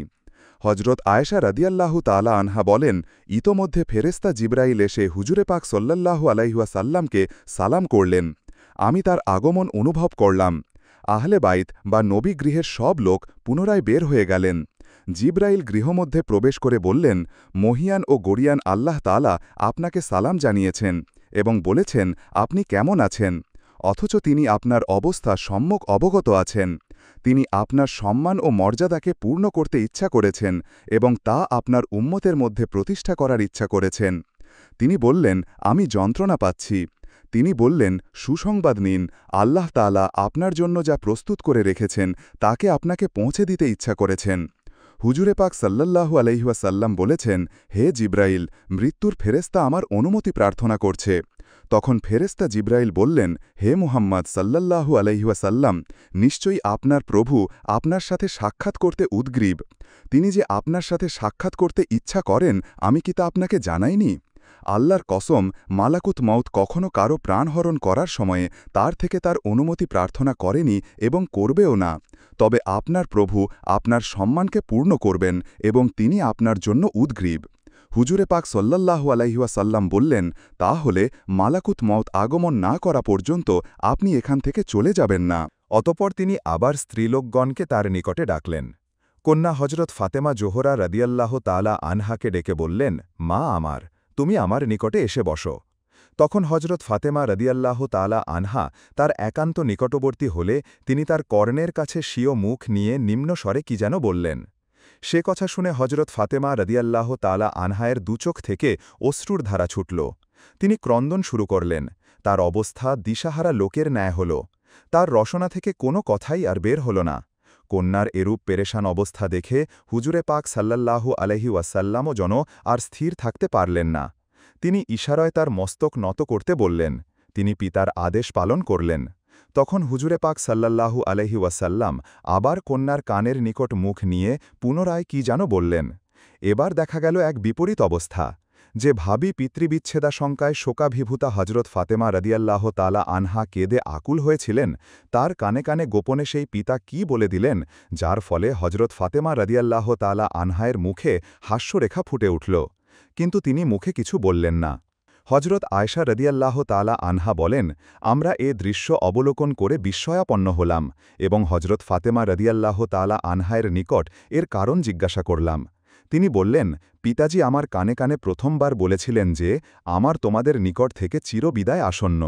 হজরত আয়েশা রাদিয়াল্লাহু তাআলা আনহা বলেন, ইতোমধ্যে ফেরেশতা জিব্রাইল এসে হুজুরে পাক সাল্লাল্লাহু আলাইহি ওয়াসাল্লামকে সালাম করলেন। আমি তার আগমন অনুভব করলাম। আহলে বাইত বা নবী গৃহের সব লোক পুনরায় বের হয়ে গেলেন। জিব্রাইল গৃহমধ্যে প্রবেশ করে বললেন, মহিয়ান ও গরিয়ান আল্লাহ তাআলা আপনাকে সালাম জানিয়েছেন এবং বলেছেন আপনি কেমন আছেন, অথচ তিনি আপনার অবস্থা সম্যক অবগত আছেন। তিনি আপনার সম্মান ও মর্যাদাকে পূর্ণ করতে ইচ্ছা করেছেন এবং তা আপনার উম্মতের মধ্যে প্রতিষ্ঠা করার ইচ্ছা করেছেন। তিনি বললেন, আমি যন্ত্রণা পাচ্ছি। তিনি বললেন, সুসংবাদ নিন, আল্লাহ তাআলা আপনার জন্য যা প্রস্তুত করে রেখেছেন তাকে আপনাকে পৌঁছে দিতে ইচ্ছা করেছেন। হুজুরে পাক সাল্লাল্লাহু আলাইহি ওয়াসাল্লাম বলেছেন, হে জিব্রাইল, মৃত্যুর ফেরেশতা আমার অনুমতি প্রার্থনা করছে। তখন ফেরেশতা জিব্রাইল বললেন, হে মুহাম্মদ সাল্লাল্লাহু আলাইহি ওয়াসাল্লাম, নিশ্চয়ই আপনার প্রভু আপনার সাথে সাক্ষাৎ করতে উদগ্রীব। তিনি যে আপনার সাথে সাক্ষাৎ করতে ইচ্ছা করেন আমি কি তা আপনাকে জানাইনি? আল্লাহর কসম, মালাকুত মউত কখনও কারো প্রাণহরণ করার সময়ে তার থেকে তার অনুমতি প্রার্থনা করেনি এবং করবেও না। তবে আপনার প্রভু আপনার সম্মানকে পূর্ণ করবেন এবং তিনি আপনার জন্য উদগ্রীব। হুজুরে পাক সাল্লাল্লাহু আলাইহি ওয়াসাল্লাম বললেন, তা হলে মালাকুত মউত আগমন না করা পর্যন্ত আপনি এখান থেকে চলে যাবেন না। অতপর তিনি আবার স্ত্রীলোকগণকে তার নিকটে ডাকলেন। কন্যা হজরত ফাতেমা জোহরা রাদিয়াল্লাহ তাআলা আনহাকে ডেকে বললেন, মা আমার, তুমি আমার নিকটে এসে বসো। তখন হজরত ফাতেমা রাদিয়াল্লাহ তাআলা আনহা তার একান্ত নিকটবর্তী হলে তিনি তার কর্ণের কাছে স্বীয় মুখ নিয়ে নিম্ন স্বরে কি যেন বললেন। সে কথা শুনে হজরত ফাতেমা রাদিয়াল্লাহ তাআলা আনহায়ের দুচোখ থেকে অশ্রুর ধারা ছুটল। তিনি ক্রন্দন শুরু করলেন। তার অবস্থা দিশাহারা লোকের ন্যায় হল। তার রসনা থেকে কোনো কথাই আর বের হল না। কন্যার এরূপ পেরেশান অবস্থা দেখে হুজুরে পাক সাল্লাল্লাহু আলাইহি ওয়াসাল্লামও যেন আর স্থির থাকতে পারলেন না। তিনি ইশারায় তার মস্তক নত করতে বললেন। তিনি পিতার আদেশ পালন করলেন। তখন হুজুরে পাক সাল্লাল্লাহু আলাইহি ওয়াসাল্লাম আবার কন্যার কানের নিকট মুখ নিয়ে পুনরায় কি যেন বললেন। এবার দেখা গেল এক বিপরীত অবস্থা। যে ভাবী পিতৃবিচ্ছেদাশঙ্কায় শোকাভিভূতা হজরত ফাতেমা রদিয়াল্লাহ তালা আনহা কেঁদে আকুল হয়েছিলেন, তার কানে কানে গোপনে সেই পিতা কি বলে দিলেন, যার ফলে হজরত ফাতেমা রদিয়াল্লাহ তালা আনহায়ের মুখে হাস্যরেখা ফুটে উঠল। কিন্তু তিনি মুখে কিছু বললেন না। হজরত আয়শা রদিয়াল্লাহ তালা আনহা বলেন, আমরা এ দৃশ্য অবলোকন করে বিস্ময়াপন্ন হলাম এবং হজরত ফাতেমা রদিয়াল্লাহ তালা আনহায়ের নিকট এর কারণ জিজ্ঞাসা করলাম। তিনি বললেন, পিতাজি আমার কানে কানে প্রথমবার বলেছিলেন যে আমার তোমাদের নিকট থেকে চিরবিদায় আসন্ন।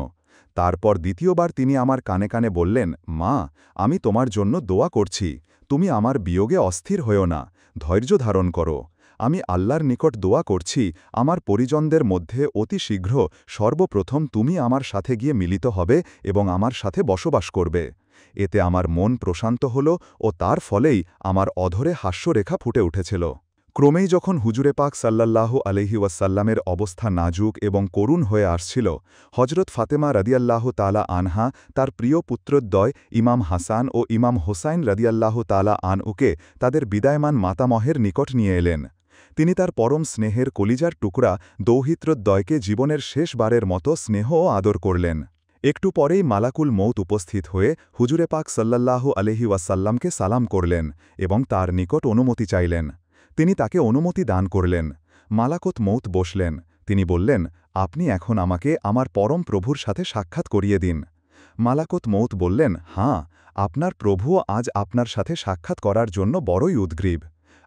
তারপর দ্বিতীয়বার তিনি আমার কানে কানে বললেন, মা, আমি তোমার জন্য দোয়া করছি, তুমি আমার বিয়োগে অস্থির হও না, ধৈর্য ধারণ করো। আমি আল্লাহর নিকট দোয়া করছি আমার পরিজনদের মধ্যে অতি শীঘ্র সর্বপ্রথম তুমি আমার সাথে গিয়ে মিলিত হবে এবং আমার সাথে বসবাস করবে। এতে আমার মন প্রশান্ত হল ও তার ফলেই আমার অধরে হাস্যরেখা ফুটে উঠেছিল। ক্রমেই যখন হুজুরে পাক সাল্লাল্লাহু আলাইহি ওয়াসাল্লামের অবস্থা নাজুক এবং করুণ হয়ে আসছিল, হজরত ফাতেমা রদিয়াল্লাহ তালা আনহা তার প্রিয় পুত্রদ্বয় ইমাম হাসান ও ইমাম হোসাইন রদিয়াল্লাহ তালা আনউকে তাদের বিদায়মান মাতামহের নিকট নিয়ে এলেন। তিনি তার পরম স্নেহের কলিজার টুকরা দৌহিত্রদ্বয়কে জীবনের শেষবারের মতো স্নেহ ও আদর করলেন। একটু পরেই মালাকুল মৌত উপস্থিত হয়ে হুজুরে পাক সাল্লাল্লাহু আলাইহি ওয়াসাল্লামকে সালাম করলেন এবং তার নিকট অনুমতি চাইলেন। তিনি তাকে অনুমতি দান করলেন। মালাকুত মৌত বসলেন। তিনি বললেন, আপনি এখন আমাকে আমার পরম প্রভুর সাথে সাক্ষাৎ করিয়ে দিন। মালাকুত মৌত বললেন, হাঁ, আপনার প্রভুও আজ আপনার সাথে সাক্ষাৎ করার জন্য বড়ই উদ্গ্রীব।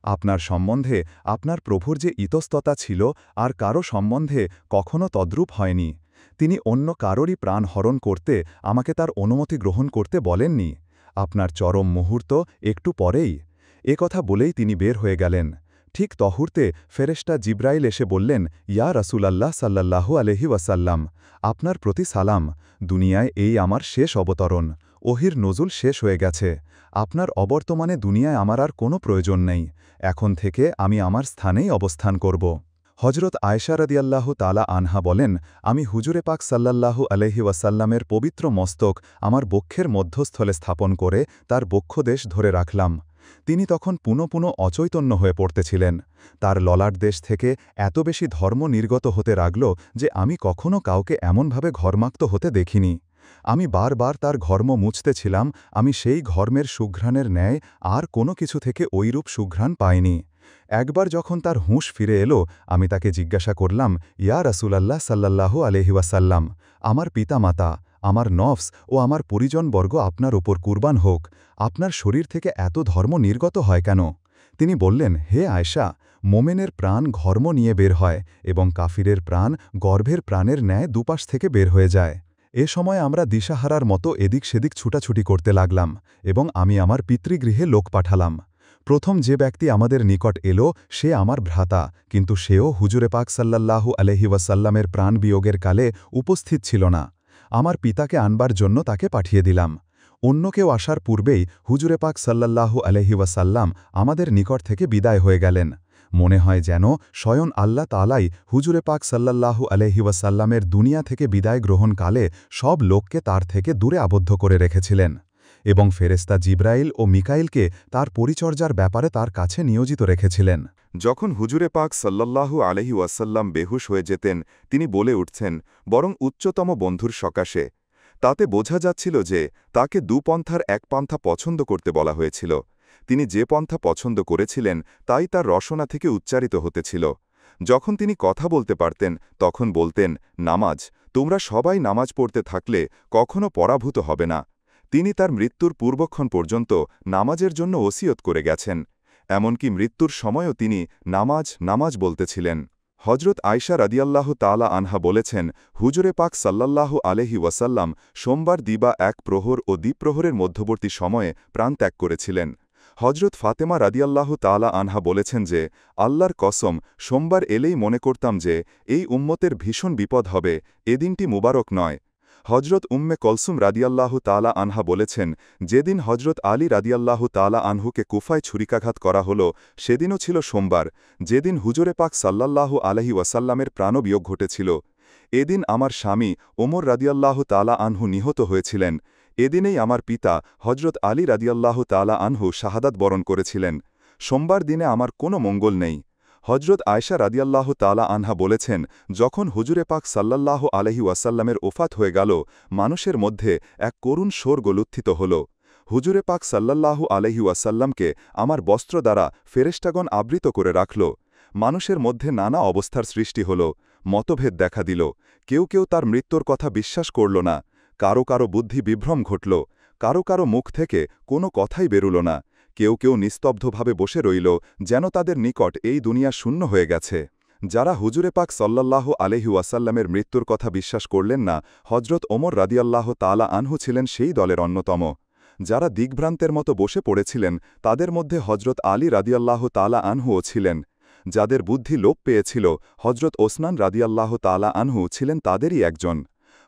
আপনার সম্বন্ধে আপনার প্রভুর যে ইতস্ততা ছিল আর কারো সম্বন্ধে কখনো তদ্রূপ হয়নি। তিনি অন্য কারোরই প্রাণ হরণ করতে আমাকে তার অনুমতি গ্রহণ করতে বলেননি। আপনার চরম মুহূর্ত একটু পরেই। এ কথা বলেই তিনি বের হয়ে গেলেন। ঠিক তহুর্তে ফেরেশতা জিব্রাইল এসে বললেন, ইয়া রাসূলাল্লাহ সাল্লাল্লাহু আলাইহি ওয়াসাল্লাম, আপনার প্রতি সালাম। দুনিয়ায় এই আমার শেষ অবতরণ। ওহির নজুল শেষ হয়ে গেছে। আপনার অবর্তমানে দুনিয়ায় আমার আর কোনো প্রয়োজন নেই। এখন থেকে আমি আমার স্থানেই অবস্থান করব। হজরত আয়েশা রাদিয়াল্লাহু তালা আনহা বলেন, আমি হুজুরে পাক সাল্লাল্লাহু আলাইহি ওয়াসাল্লামের পবিত্র মস্তক আমার বক্ষের মধ্যস্থলে স্থাপন করে তার বক্ষদেশ ধরে রাখলাম। তিনি তখন পুনঃ পুনঃ অচৈতন্য হয়ে পড়তেছিলেন। তার ললাট দেশ থেকে এত বেশি ধর্ম নির্গত হতে লাগল যে আমি কখনও কাউকে এমনভাবে ঘর্মাক্ত হতে দেখিনি। আমি বারবার তার ঘর্ম মুছতেছিলাম, আমি সেই ঘর্মের সুঘ্রাণের ন্যায় আর কোনো কিছু থেকে ঐরূপ সুঘ্রাণ পাইনি। একবার যখন তার হুঁশ ফিরে এলো, আমি তাকে জিজ্ঞাসা করলাম, ইয়া রাসূলাল্লাহ সাল্লাল্লাহু আলাইহি ওয়াসাল্লাম, আমার পিতামাতা, আমার নফস ও আমার পরিজনবর্গ আপনার ওপর কুরবান হোক, আপনার শরীর থেকে এত ধর্ম নির্গত হয় কেন? তিনি বললেন, হে আয়েশা, মোমেনের প্রাণ ঘর্ম নিয়ে বের হয় এবং কাফিরের প্রাণ গর্ভের প্রাণের ন্যায় দুপাশ থেকে বের হয়ে যায়। এ সময় আমরা দিশাহারার মতো এদিক সেদিক ছুটাছুটি করতে লাগলাম এবং আমি আমার পিতৃগৃহে লোক পাঠালাম। প্রথম যে ব্যক্তি আমাদের নিকট এলো সে আমার ভ্রাতা, কিন্তু সেও হুজুরে পাক সাল্লাল্লাহু আলাইহি ওয়াসাল্লামের প্রাণবিয়োগের কালে উপস্থিত ছিল না। আমার পিতাকে আনবার জন্য তাকে পাঠিয়ে দিলাম। অন্য কেউ আসার পূর্বেই হুজুরে পাক সাল্লাল্লাহু আলাইহি ওয়াসাল্লাম আমাদের নিকট থেকে বিদায় হয়ে গেলেন। মনে হয় যেন স্বয়ং আল্লাহ তাআলাই হুজুরে পাক সাল্লাল্লাহু আলাইহি ওয়াসাল্লামের দুনিয়া থেকে বিদায় গ্রহণকালে সব লোককে তার থেকে দূরে আবদ্ধ করে রেখেছিলেন এবং ফেরেশতা জিব্রাইল ও মিকাইলকে তার পরিচর্যার ব্যাপারে তার কাছে নিয়োজিত রেখেছিলেন। যখন হুজুরে পাক সাল্লাল্লাহু আলাইহি ওয়াসাল্লাম বেহুশ হয়ে যেতেন, তিনি বলে উঠছেন, বরং উচ্চতম বন্ধুর সকাশে। তাতে বোঝা যাচ্ছিল যে তাকে দুপন্থার এক পন্থা পছন্দ করতে বলা হয়েছিল। তিনি যে পন্থা পছন্দ করেছিলেন তাই তার রসনা থেকে উচ্চারিত হতেছিল। যখন তিনি কথা বলতে পারতেন তখন বলতেন, নামাজ, তোমরা সবাই নামাজ পড়তে থাকলে কখনো পরাভূত হবে না। তিনি তার মৃত্যুর পূর্বক্ষণ পর্যন্ত নামাজের জন্য ওসিয়ত করে গেছেন। এমনকি মৃত্যুর সময়ও তিনি নামাজ নামাজ বলতেছিলেন। হজরত আয়শা রাদিয়াল্লাহু তাআলা আনহা বলেছেন, হুজুরে পাক সাল্লাল্লাহু আলাইহি ওয়াসাল্লাম সোমবার দিবা এক প্রহর ও দ্বিপ্রহরের মধ্যবর্তী সময়ে প্রাণত্যাগ করেছিলেন। হজরত ফাতেমা রাদিয়াল্লাহু তাআলা আনহা বলেছেন যে, আল্লাহর কসম, সোমবার এলেই মনে করতাম যে এই উম্মতের ভীষণ বিপদ হবে, এদিনটি মুবারক নয়। হজরত উম্মে কলসুম রাদিয়াল্লাহু তাআলা আনহা বলেছেন, যেদিন হজরত আলী রাদিয়াল্লাহু তাআলা আনহুকে কুফায় ছুরিকাঘাত করা হল সেদিনও ছিল সোমবার, যেদিন হুজুরে পাক সাল্লাল্লাহু আলাইহি ওয়াসাল্লামের প্রাণবিয়োগ ঘটেছিল। এদিন আমার স্বামী ওমর রাদিয়াল্লাহু তাআলা আনহু নিহত হয়েছিলেন। এদিনেই আমার পিতা হজরত আলী রাদিয়াল্লাহু তাআলা আনহু শাহাদাত বরণ করেছিলেন। সোমবার দিনে আমার কোনো মঙ্গল নেই। হজরত আয়শা রাদিয়াল্লাহ তাআলা আনহা বলেছেন, যখন হুজুরে পাক সাল্লাল্লাহু আলাইহি ওয়াসাল্লামের ওফাত হয়ে গেল, মানুষের মধ্যে এক করুণ শোরগোল উত্থিত হল। হুজুরে পাক সাল্লাল্লাহু আলাইহি ওয়াসাল্লামকে আমার বস্ত্র দ্বারা ফেরেশতাগণ আবৃত করে রাখল। মানুষের মধ্যে নানা অবস্থার সৃষ্টি হল, মতভেদ দেখা দিল। কেউ কেউ তার মৃত্যুর কথা বিশ্বাস করল না। কারো কারো বুদ্ধি বিভ্রম ঘটল, কারো কারো মুখ থেকে কোনো কথাই বেরুল না। কেউ কেউ নিস্তব্ধভাবে বসে রইল, যেন তাদের নিকট এই দুনিয়া শূন্য হয়ে গেছে। যারা হুজুরে পাক সাল্লাল্লাহু আলাইহি ওয়াসাল্লামের মৃত্যুর কথা বিশ্বাস করলেন না, হজরত ওমর রাদিয়াল্লাহ তাআলা আনহু ছিলেন সেই দলের অন্যতম। যারা দিগ্ভ্রান্তের মতো বসে পড়েছিলেন, তাদের মধ্যে হজরত আলী রাদিয়াল্লাহ তাআলা আনহুও ছিলেন। যাদের বুদ্ধি লোপ পেয়েছিল, হজরত ওসমান রাদিয়াল্লাহ তাআলা আনহু ছিলেন তাদেরই একজন।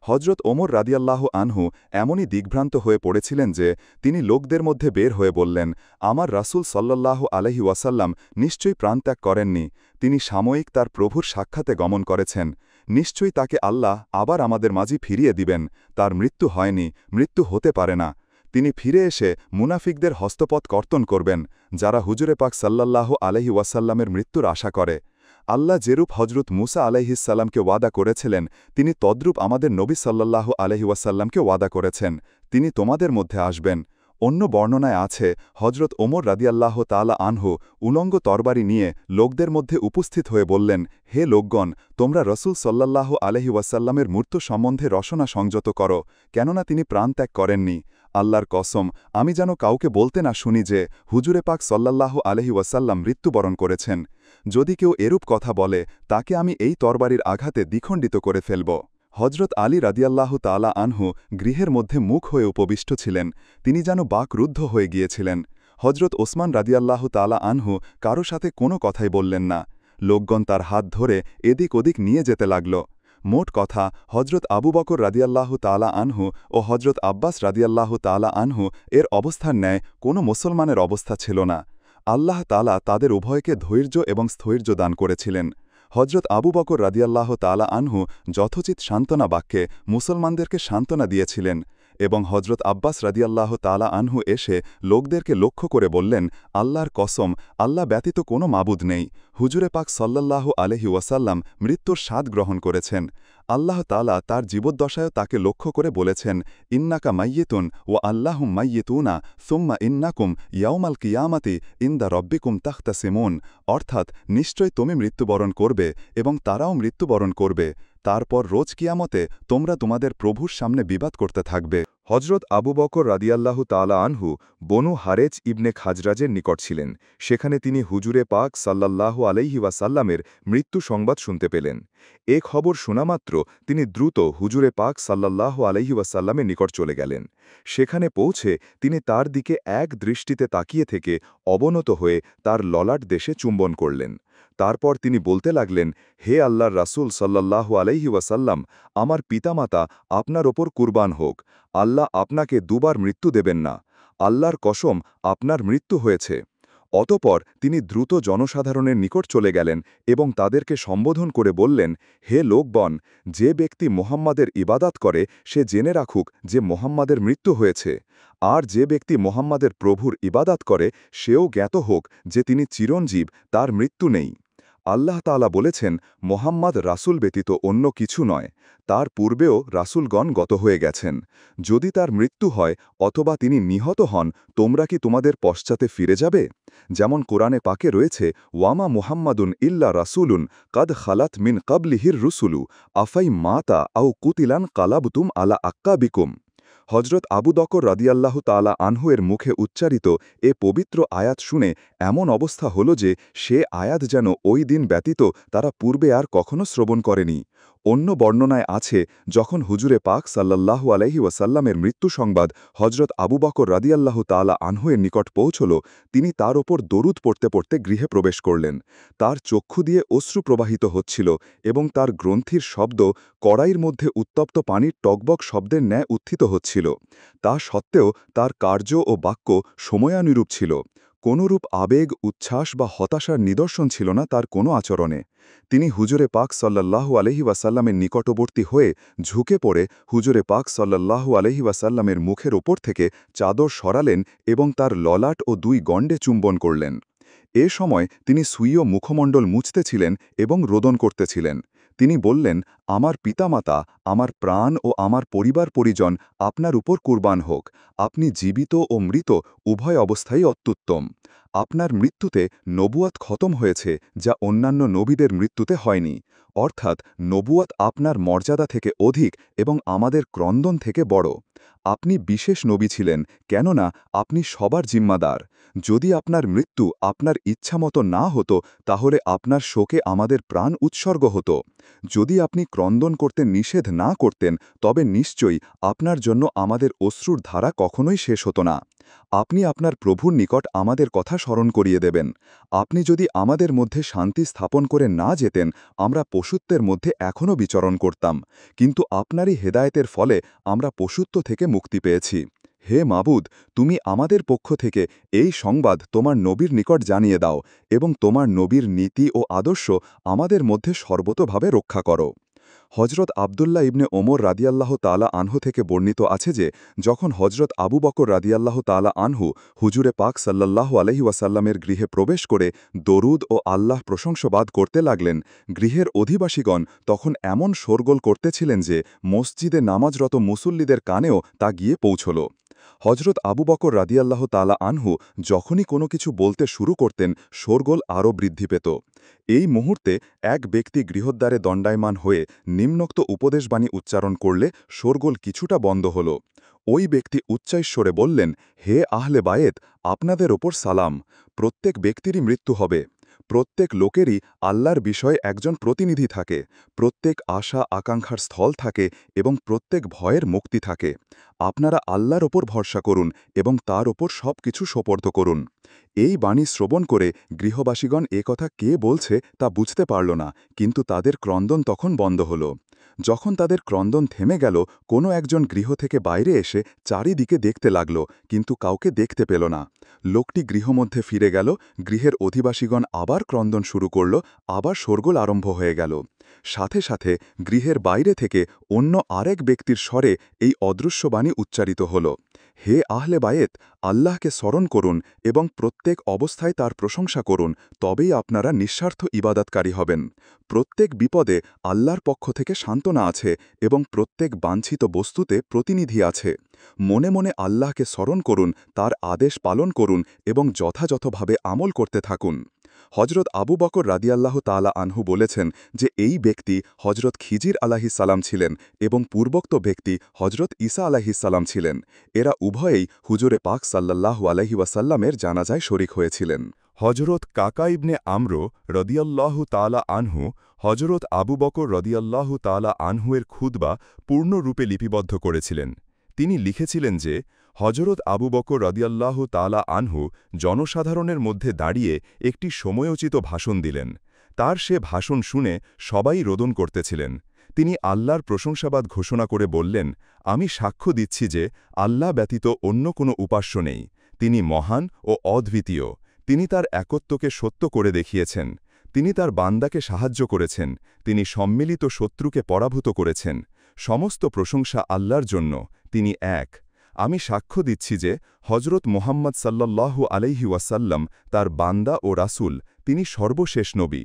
হজরত ওমর রাদিয়াল্লাহ আনহু এমনই দিগ্ভ্রান্ত হয়ে পড়েছিলেন যে তিনি লোকদের মধ্যে বের হয়ে বললেন, আমার রাসূল সাল্লাল্লাহু আলাইহি ওয়াসাল্লাম নিশ্চয়ই প্রাণত্যাগ করেননি, তিনি সাময়িক তার প্রভুর সাক্ষাতে গমন করেছেন। নিশ্চয়ই তাকে আল্লাহ আবার আমাদের মাঝে ফিরিয়ে দিবেন। তার মৃত্যু হয়নি, মৃত্যু হতে পারে না। তিনি ফিরে এসে মুনাফিকদের হস্তপদ কর্তন করবেন, যারা হুজুরে পাক সাল্লাল্লাহু আলাইহি ওয়াসাল্লামের মৃত্যুর আশা করে। আল্লাহ যেরূপ হজরত মুসা আলাইহিসসালামকে ওয়াদা করেছিলেন, তিনি তদ্রূপ আমাদের নবী সাল্লাল্লাহু আলাইহি ওয়াসাল্লামকে ওয়াদা করেছেন, তিনি তোমাদের মধ্যে আসবেন। অন্য বর্ণনায় আছে, হজরত ওমর রাদিয়াল্লাহ তাআলা আনহু উলঙ্গ তরবারি নিয়ে লোকদের মধ্যে উপস্থিত হয়ে বললেন, হে লোকগণ, তোমরা রসুল সাল্লাল্লাহু আলাইহি ওয়াসাল্লামের মৃত্যু সম্বন্ধে রসনা সংযত করো, কেননা তিনি প্রাণত্যাগ করেননি। আল্লাহর কসম, আমি যেন কাউকে বলতে না শুনি যে হুজুরে পাক সাল্লাল্লাহু আলাইহি ওয়াসাল্লাম মৃত্যুবরণ করেছেন। যদি কেউ এরূপ কথা বলে, তাকে আমি এই তরবারির আঘাতে দ্বিখণ্ডিত করে ফেলব। হজরত আলী রাদিয়াল্লাহ তাআলা আনহু গৃহের মধ্যে মুখ হয়ে উপবিষ্ট ছিলেন, তিনি যেন বাকরুদ্ধ হয়ে গিয়েছিলেন। হজরত ওসমান রাদিয়াল্লাহ তাআলা আনহু কারো সাথে কোনো কথাই বললেন না। লোকগণ তার হাত ধরে এদিক ওদিক নিয়ে যেতে লাগল। মোট কথা, হজরত আবু বকর রাদিয়াল্লাহ তাআলা আনহু ও হজরত আব্বাস রাদিয়াল্লাহ তাআলা আনহু এর অবস্থার ন্যায় কোনো মুসলমানের অবস্থা ছিল না। আল্লাহ তাআলা তাদের উভয়কে ধৈর্য এবং স্থৈর্য দান করেছিলেন। হজরত আবু বকর রাদিয়াল্লাহ তাআলা আনহু যথোচিত সান্ত্বনা বাক্যে মুসলমানদেরকে সান্ত্বনা দিয়েছিলেন, এবং হজরত আব্বাস রাদিয়াল্লাহ তাআলা আনহু এসে লোকদেরকে লক্ষ্য করে বললেন, আল্লাহর কসম, আল্লাহ ব্যতীত কোনো মাবুদ নেই। হুজুরে পাক সাল্লাল্লাহু আলাইহি ওয়াসাল্লাম মৃত্যুর স্বাদ গ্রহণ করেছেন। আল্লাহ তাআলা তার জীবদ্দশায়ও তাকে লক্ষ্য করে বলেছেন, ইন্নাকা মাইয়িতুন ওয়া আল্লাহুম মাইয়িতুনা সুম্মা ইন্নাকুম ইয়াউমাল কিয়ামাতি ইনদা রব্বিকুম তাখতাসিমুন, অর্থাৎ নিশ্চয় তুমি মৃত্যুবরণ করবে এবং তারাও মৃত্যুবরণ করবে, তারপর রোজ কিয়ামতে তোমরা তোমাদের প্রভুর সামনে বিবাদ করতে থাকবে। হজরত আবু বকর রাদিয়াল্লাহু তাআলা আনহু বনু হারেজ ইবনে খাজরাজের নিকট ছিলেন। সেখানে তিনি হুজুরে পাক সাল্লাল্লাহু আলাইহি ওয়াসাল্লামের মৃত্যু সংবাদ শুনতে পেলেন। এ খবর শোনামাত্র তিনি দ্রুত হুজুরে পাক সাল্লাল্লাহু আলাইহি ওয়াসাল্লামের নিকট চলে গেলেন। সেখানে পৌঁছে তিনি তার দিকে এক দৃষ্টিতে তাকিয়ে থেকে অবনত হয়ে তার ললাট দেশে চুম্বন করলেন। তারপর তিনি বলতে লাগলেন, হে আল্লাহর রাসূল সাল্লাল্লাহু আলাইহি ওয়াসাল্লাম, আমার পিতামাতা আপনার ওপর কুরবান হোক, আল্লাহ আপনাকে দুবার মৃত্যু দেবেন না। আল্লাহর কসম, আপনার মৃত্যু হয়েছে। অতপর তিনি দ্রুত জনসাধারণের নিকট চলে গেলেন এবং তাদেরকে সম্বোধন করে বললেন, হে লোকগণ, যে ব্যক্তি মোহাম্মদের ইবাদাত করে সে জেনে রাখুক যে মোহাম্মদের মৃত্যু হয়েছে, আর যে ব্যক্তি মোহাম্মদের প্রভুর ইবাদাত করে সেও জ্ঞাত হোক যে তিনি চিরঞ্জীব, তার মৃত্যু নেই। আল্লাহ তাআলা বলেছেন, মোহাম্মদ রাসূল ব্যতীত অন্য কিছু নয়, তার পূর্বেও রাসূলগণ গত হয়ে গেছেন। যদি তার মৃত্যু হয় অথবা তিনি নিহত হন, তোমরা কি তোমাদের পশ্চাতে ফিরে যাবে? যেমন কোরআনে পাকে রয়েছে, ওয়ামা মুহাম্মাদুন ইল্লা রাসূলুন কাদ খালাত মিন কাবলিহির রুসুলু আফাই মাতা আও কুতিলান কালাবতুম আলা আক্কাবিকুম। হজরত আবু বকর রাদিয়াল্লাহু তাআলা আনহু এর মুখে উচ্চারিত এ পবিত্র আয়াত শুনে এমন অবস্থা হল যে সে আয়াত যেন ওই দিন ব্যতীত তারা পূর্বে আর কখনো শ্রবণ করেনি। অন্য বর্ণনায় আছে, যখন হুজুরে পাক সাল্লাল্লাহু আলাইহি ওয়াসাল্লামের মৃত্যু সংবাদ হজরত আবু বকর রাদিয়াল্লাহু তাআলা আনহু এর নিকট পৌঁছল, তিনি তার ওপর দরুদ পড়তে পড়তে গৃহে প্রবেশ করলেন। তার চক্ষু দিয়ে অশ্রু প্রবাহিত হচ্ছিল এবং তার গ্রন্থির শব্দ কড়াইয়ের মধ্যে উত্তপ্ত পানির টকবক শব্দের ন্যায় উত্থিত হচ্ছিল। তা সত্ত্বেও তার কার্য ও বাক্য সময়ানুরূপ ছিল। কোনরূপ আবেগ, উচ্ছ্বাস বা হতাশার নিদর্শন ছিল না তার কোনো আচরণে। তিনি হুজুরে পাক সাল্লাল্লাহু আলাইহি ওয়াসাল্লামের নিকটবর্তী হয়ে ঝুঁকে পড়ে হুজুরে পাক সাল্লাল্লাহু আলাইহি ওয়াসাল্লামের মুখের ওপর থেকে চাদর সরালেন এবং তার ললাট ও দুই গণ্ডে চুম্বন করলেন। এ সময় তিনি সুইয় মুখমণ্ডল মুছতেছিলেন এবং রোদন করতেছিলেন। তিনি বললেন, আমার পিতামাতা, আমার প্রাণ ও আমার পরিবার পরিজন আপনার উপর কুরবান হোক। আপনি জীবিত ও মৃত উভয় অবস্থায় অত্যুত্তম। আপনার মৃত্যুতে নবুয়াত খতম হয়েছে, যা অন্যান্য নবীদের মৃত্যুতে হয়নি। অর্থাৎ নবুয়াত আপনার মর্যাদা থেকে অধিক এবং আমাদের ক্রন্দন থেকে বড়। আপনি বিশেষ নবী ছিলেন, কেননা আপনি সবার জিম্মাদার। যদি আপনার মৃত্যু আপনার ইচ্ছামতো না হতো, তাহলে আপনার শোকে আমাদের প্রাণ উৎসর্গ হতো। যদি আপনি ক্রন্দন করতে নিষেধ না করতেন, তবে নিশ্চয়ই আপনার জন্য আমাদের অশ্রুর ধারা কখনোই শেষ হতো না। আপনি আপনার প্রভুর নিকট আমাদের কথা স্মরণ করিয়ে দেবেন। আপনি যদি আমাদের মধ্যে শান্তি স্থাপন করে না যেতেন, আমরা পশুত্বের মধ্যে এখনও বিচরণ করতাম। কিন্তু আপনারই হেদায়েতের ফলে আমরা পশুত্ব থেকে মুক্তি পেয়েছি। হে মাবুদ, তুমি আমাদের পক্ষ থেকে এই সংবাদ তোমার নবীর নিকট জানিয়ে দাও এবং তোমার নবীর নীতি ও আদর্শ আমাদের মধ্যে সর্বতোভাবে রক্ষা করো। হজরত আবদুল্লাহ ইবনে ওমর রাদিয়াল্লাহ তাআলা আনহু থেকে বর্ণিত আছে যে, যখন হজরত আবু বকর রাদিয়াল্লাহ তাআলা আনহু হুজুরে পাক সাল্লাল্লাহু আলাইহি ওয়াসাল্লামের গৃহে প্রবেশ করে দরুদ ও আল্লাহ প্রশংসাবাদ করতে লাগলেন, গৃহের অধিবাসীগণ তখন এমন শোরগোল করতেছিলেন যে মসজিদে নামাজরত মুসল্লিদের কানেও তা গিয়ে পৌঁছল। হজরত আবু বকর রাদিয়াল্লাহ তাআলা আনহু যখনই কোনো কিছু বলতে শুরু করতেন, শোরগোল আরও বৃদ্ধি পেত। এই মুহূর্তে এক ব্যক্তি গৃহদ্বারে দণ্ডায়মান হয়ে নিম্নোক্ত উপদেশবাণী উচ্চারণ করলে শোরগোল কিছুটা বন্ধ হল। ওই ব্যক্তি উচ্চাইশ্বরে বললেন, হে আহলে বায়েত, আপনাদের ওপর সালাম। প্রত্যেক ব্যক্তিরই মৃত্যু হবে। প্রত্যেক লোকেরই আল্লাহর বিষয়ে একজন প্রতিনিধি থাকে। প্রত্যেক আশা আকাঙ্ক্ষার স্থল থাকে এবং প্রত্যেক ভয়ের মুক্তি থাকে। আপনারা আল্লাহর ওপর ভরসা করুন এবং তার ওপর সব কিছু সোপর্দ করুন। এই বাণী শ্রবণ করে গৃহবাসীগণ কথা কে বলছে তা বুঝতে পারল না, কিন্তু তাদের ক্রন্দন তখন বন্ধ হল। যখন তাদের ক্রন্দন থেমে গেল, কোনো একজন গৃহ থেকে বাইরে এসে চারিদিকে দেখতে লাগল, কিন্তু কাউকে দেখতে পেল না। লোকটি গৃহমধ্যে ফিরে গেল, গৃহের অধিবাসীগণ আবার ক্রন্দন শুরু করল, আবার শোরগোল আরম্ভ হয়ে গেল। সাথে সাথে গৃহের বাইরে থেকে অন্য আরেক ব্যক্তির স্বরে এই অদৃশ্যবাণী উচ্চারিত হল, হে আহলে বায়েত, আল্লাহকে স্মরণ করুন এবং প্রত্যেক অবস্থায় তার প্রশংসা করুন, তবেই আপনারা নিঃস্বার্থ ইবাদতকারী হবেন। প্রত্যেক বিপদে আল্লাহর পক্ষ থেকে সান্ত্বনা আছে এবং প্রত্যেক বাঞ্ছিত বস্তুতে প্রতিনিধি আছে। মনে মনে আল্লাহকে স্মরণ করুন, তার আদেশ পালন করুন এবং যথাযথভাবে আমল করতে থাকুন। হজরত আবু বকর রাদিয়াল্লাহু তাআলা আনহু বলেছেন যে এই ব্যক্তি হজরত খিজির আলাইহিসসালাম ছিলেন এবং পূর্বোক্ত ব্যক্তি হজরত ঈসা আলাইহিসসালাম ছিলেন। এরা উভয়েই হুজুরে পাক সাল্লাল্লাহু আলাইহি ওয়াসাল্লামের জানাজায় শরিক হয়েছিলেন। হজরত কাকা ইবনে আমরো রদিয়াল্লাহু তাআলা আনহু হজরত আবু বকর রদিয়াল্লাহু তাআলা আনহুয়ের খুতবা পূর্ণরূপে লিপিবদ্ধ করেছিলেন। তিনি লিখেছিলেন যে, হজরত আবু বকর রদিয়াল্লাহু তাআলা আনহু জনসাধারণের মধ্যে দাঁড়িয়ে একটি সময়োচিত ভাষণ দিলেন। তার সে ভাষণ শুনে সবাই রোদন করতেছিলেন। তিনি আল্লাহর প্রশংসাবাদ ঘোষণা করে বললেন, আমি সাক্ষ্য দিচ্ছি যে আল্লাহ ব্যতীত অন্য কোনো উপাস্য নেই। তিনি মহান ও অদ্বিতীয়। তিনি তার একত্বকে সত্য করে দেখিয়েছেন। তিনি তার বান্দাকে সাহায্য করেছেন। তিনি সম্মিলিত শত্রুকে পরাভূত করেছেন। সমস্ত প্রশংসা আল্লাহর জন্য, তিনি এক। আমি সাক্ষ্য দিচ্ছি যে হজরত মুহাম্মদ সাল্লাল্লাহু আলাইহি ওয়াসাল্লাম তার বান্দা ও রাসূল, তিনি সর্বশেষ নবী।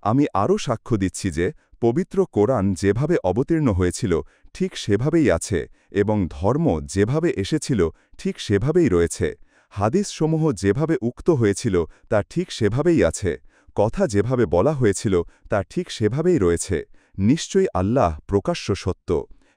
আমি আরও সাক্ষ্য দিচ্ছি যে পবিত্র কোরআন যেভাবে অবতীর্ণ হয়েছিল ঠিক সেভাবেই আছে এবং ধর্ম যেভাবে এসেছিল ঠিক সেভাবেই রয়েছে। হাদিসসমূহ যেভাবে উক্ত হয়েছিল তা ঠিক সেভাবেই আছে। কথা যেভাবে বলা হয়েছিল তা ঠিক সেভাবেই রয়েছে। নিশ্চয়ই আল্লাহ প্রকাশ্য সত্য।